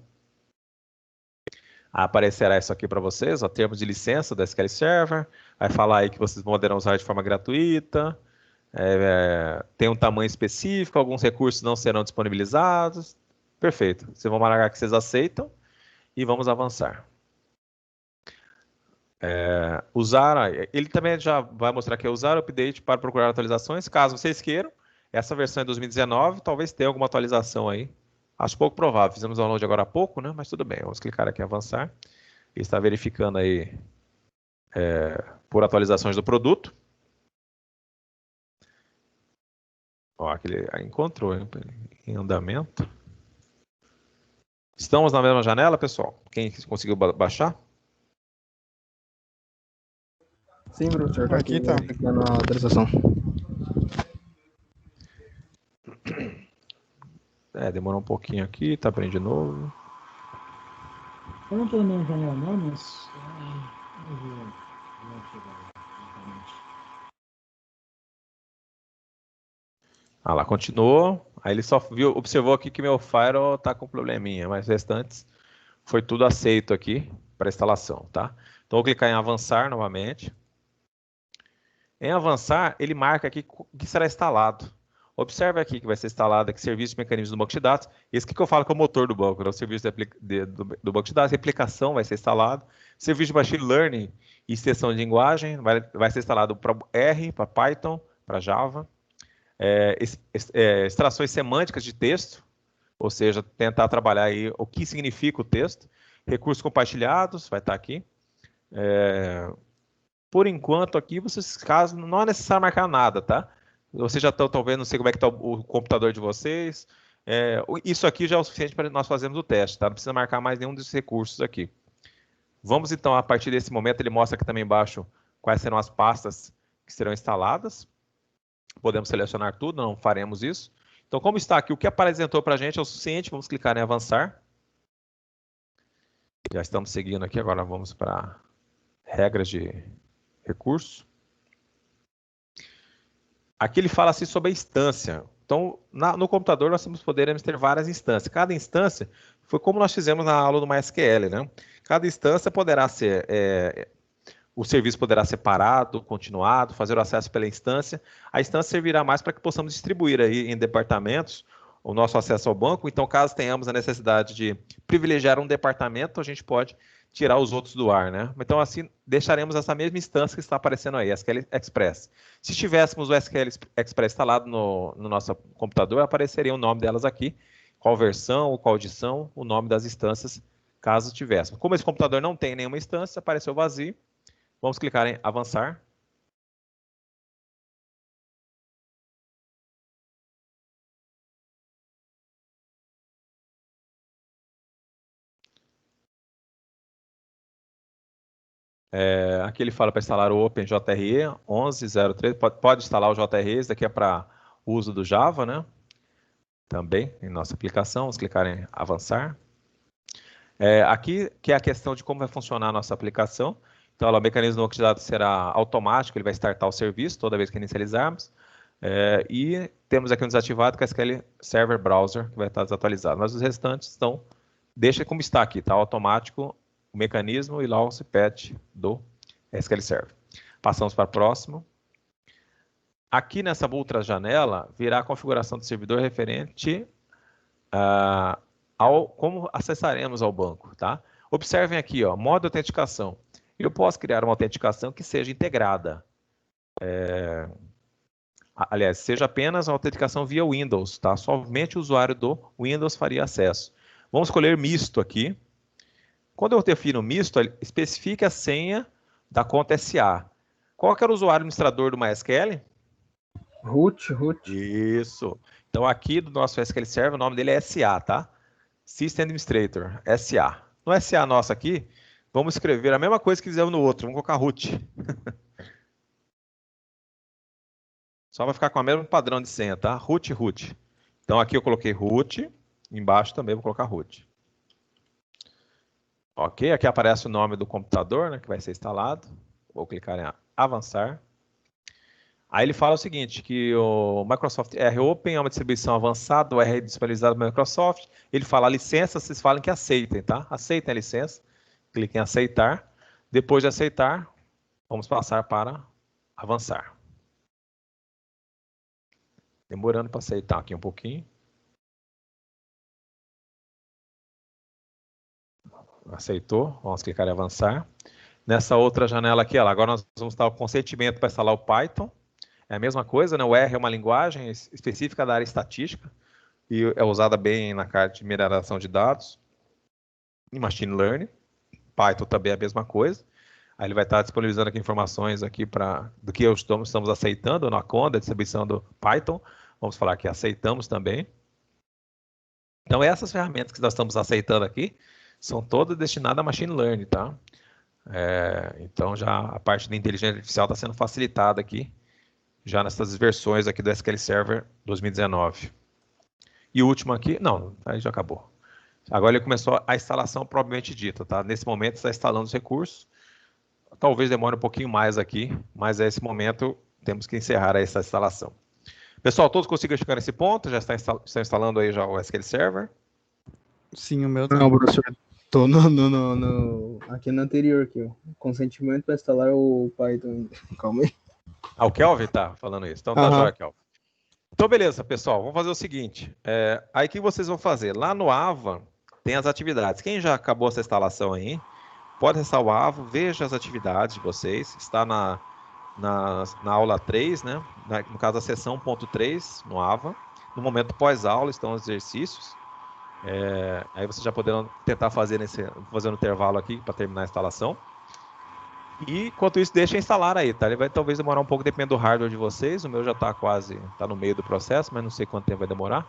Aparecerá isso aqui para vocês, termos de licença do SQL Server, vai falar aí que vocês poderão usar de forma gratuita, tem um tamanho específico, alguns recursos não serão disponibilizados. Perfeito, vocês vão marcar que vocês aceitam e vamos avançar. Ele também já vai mostrar que é usar o update para procurar atualizações, caso vocês queiram. Essa versão é 2019, talvez tenha alguma atualização aí. Acho pouco provável, fizemos o download agora há pouco, né? Mas tudo bem, vamos clicar aqui em avançar. Ele está verificando aí por atualizações do produto. Aqui ele encontrou em andamento. Estamos na mesma janela, pessoal? Quem conseguiu baixar? Sim, professor. Tá aqui tá. Na atualização. Demorou um pouquinho aqui, tá abrindo de novo. Eu não estou na minha janela não, mas Vamos ver. Vamos chegar exatamente. Ah lá, continuou. Aí ele só viu, observou aqui que meu firewall está com probleminha, mas restantes foi tudo aceito aqui para instalação, tá? Então vou clicar em avançar novamente. Em avançar, ele marca aqui que será instalado. Observe aqui que vai ser instalado aqui serviço de mecanismo do banco de dados. Esse que eu falo que é o motor do banco, né? O serviço do banco de dados, replicação vai ser instalado. Serviço de machine learning e extensão de linguagem vai ser instalado para R, para Python, para Java. Extrações semânticas de texto, ou seja, tentar trabalhar aí o que significa o texto. Recursos compartilhados, vai estar aqui. Por enquanto aqui, vocês, caso não é necessário marcar nada, tá? Vocês já estão vendo, não sei como é que está o computador de vocês. Isso aqui já é o suficiente para nós fazermos o teste, tá? Não precisa marcar mais nenhum desses recursos aqui. Vamos então, a partir desse momento, ele mostra aqui também embaixo quais serão as pastas que serão instaladas. Podemos selecionar tudo, não faremos isso. Então, como está aqui, o que apresentou para a gente é o suficiente. Vamos clicar em avançar. Já estamos seguindo aqui, agora vamos para regras de recurso. Aqui ele fala assim sobre a instância. Então, no computador nós poderemos ter várias instâncias. Cada instância foi como nós fizemos na aula do MySQL, né? Cada instância poderá ser... o serviço poderá ser parado, continuado, fazer o acesso pela instância. A instância servirá mais para que possamos distribuir aí em departamentos o nosso acesso ao banco. Então, caso tenhamos a necessidade de privilegiar um departamento, a gente pode tirar os outros do ar, né? Então, assim, deixaremos essa mesma instância que está aparecendo aí, SQL Express. Se tivéssemos o SQL Express instalado no nosso computador, apareceria o nome delas aqui, qual versão, qual edição, o nome das instâncias, caso tivéssemos. Como esse computador não tem nenhuma instância, apareceu vazio. Vamos clicar em avançar. Aqui ele fala para instalar o OpenJRE 11.03. Pode instalar o JRE, isso daqui é para uso do Java, né? Também em nossa aplicação. Vamos clicar em avançar. Aqui que é a questão de como vai funcionar a nossa aplicação. Então, o mecanismo do banco de dados será automático, ele vai startar o serviço toda vez que inicializarmos. E temos aqui um desativado que é SQL Server Browser, que vai estar desatualizado. Mas os restantes estão, deixa como está aqui, tá? Automático, o mecanismo e lá o patch do SQL Server. Passamos para o próximo. Aqui nessa outra janela, virá a configuração do servidor referente ao como acessaremos ao banco, tá? Observem aqui, ó, modo de autenticação. Eu posso criar uma autenticação que seja integrada. Aliás, seja apenas uma autenticação via Windows, tá? Somente o usuário do Windows faria acesso. Vamos escolher misto aqui. Quando eu defino misto, especifique a senha da conta SA. Qual que era o usuário administrador do MySQL? Root. Isso. Então, aqui do nosso SQL Server, o nome dele é SA, tá? System Administrator, SA. No SA nosso aqui, vamos escrever a mesma coisa que fizemos no outro. Vamos colocar root. Só vai ficar com o mesmo padrão de senha, tá? Root. Então, aqui eu coloquei root. Embaixo também vou colocar root. Ok, aqui aparece o nome do computador, né, que vai ser instalado. Vou clicar em avançar. Aí ele fala o seguinte, que o Microsoft R Open é uma distribuição avançada, o R é disponibilizado pela Microsoft. Ele fala a licença, vocês falam que aceitem, tá? Aceitem a licença. Cliquem em aceitar. Depois de aceitar, vamos passar para avançar. Demorando para aceitar aqui um pouquinho. Aceitou, vamos clicar em avançar. Nessa outra janela aqui, agora nós vamos dar o consentimento para instalar o Python. É a mesma coisa, né? O R é uma linguagem específica da área estatística e é usada bem na parte de mineração de dados e machine learning. Python também é a mesma coisa. Aí ele vai estar disponibilizando aqui informações aqui do que estamos aceitando na conta, a distribuição do Python. Vamos falar que aceitamos também. Então, essas ferramentas que nós estamos aceitando aqui são todas destinadas a machine learning, tá? Então, já a parte da inteligência artificial está sendo facilitada aqui, já nessas versões aqui do SQL Server 2019. E o último aqui, não, aí já acabou. Agora ele começou a instalação propriamente dita, tá? Nesse momento está instalando os recursos, talvez demore um pouquinho mais aqui, mas a esse momento temos que encerrar essa instalação. Pessoal, todos conseguiram chegar nesse ponto? Já está instalando aí já o SQL Server? Sim, o meu tá. Não, professor. Tô aqui no anterior, aqui, ó. Consentimento para instalar o Python. Calma aí. Ah, o Kelvin tá falando isso. Então tá jóia, Kelvin. Então, beleza, pessoal. Vamos fazer o seguinte. Aí o que vocês vão fazer? Lá no AVA tem as atividades. Quem já acabou essa instalação aí, pode acessar o AVA, veja as atividades de vocês. Está na aula 3, né? No caso, a sessão 1.3 no AVA. No momento pós-aula estão os exercícios. Aí vocês já poderão tentar fazer um intervalo aqui para terminar a instalação. E enquanto isso, deixa instalar aí, tá? Ele vai talvez demorar um pouco, depende do hardware de vocês. O meu já está no meio do processo, mas não sei quanto tempo vai demorar.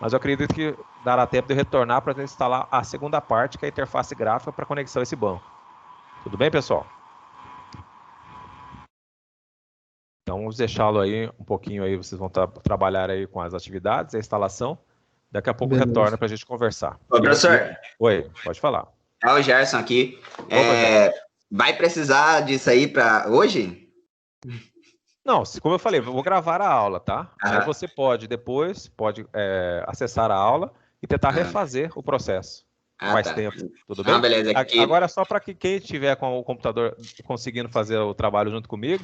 Mas eu acredito que dará tempo de retornar para instalar a segunda parte, que é a interface gráfica para conexão a esse banco. Tudo bem, pessoal? Então vamos deixá-lo aí um pouquinho aí, vocês vão trabalhar aí com as atividades, a instalação. Daqui a pouco retorna para a gente conversar. Ô, professor. Oi, pode falar. É o Gerson aqui. Vai precisar disso aí para hoje? Não, como eu falei, eu vou gravar a aula, tá? Aí você depois acessar a aula e tentar refazer o processo. Mais tempo, tudo bem? Beleza. Agora, só para que quem tiver com o computador conseguindo fazer o trabalho junto comigo,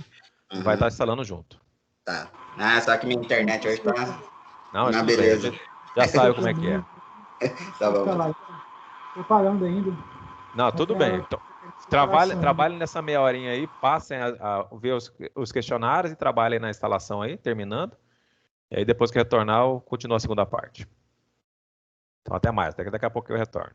vai estar instalando junto. Tá. Só que minha internet hoje tá... Não, beleza. Já sabe como é que é. Tá bom. Tô parando ainda. Não, tudo bem. Então, trabalhem nessa meia horinha aí, passem a ver os questionários e trabalhem na instalação aí, terminando. E aí depois que retornar, eu continuo a segunda parte. Então até mais, daqui a pouco eu retorno.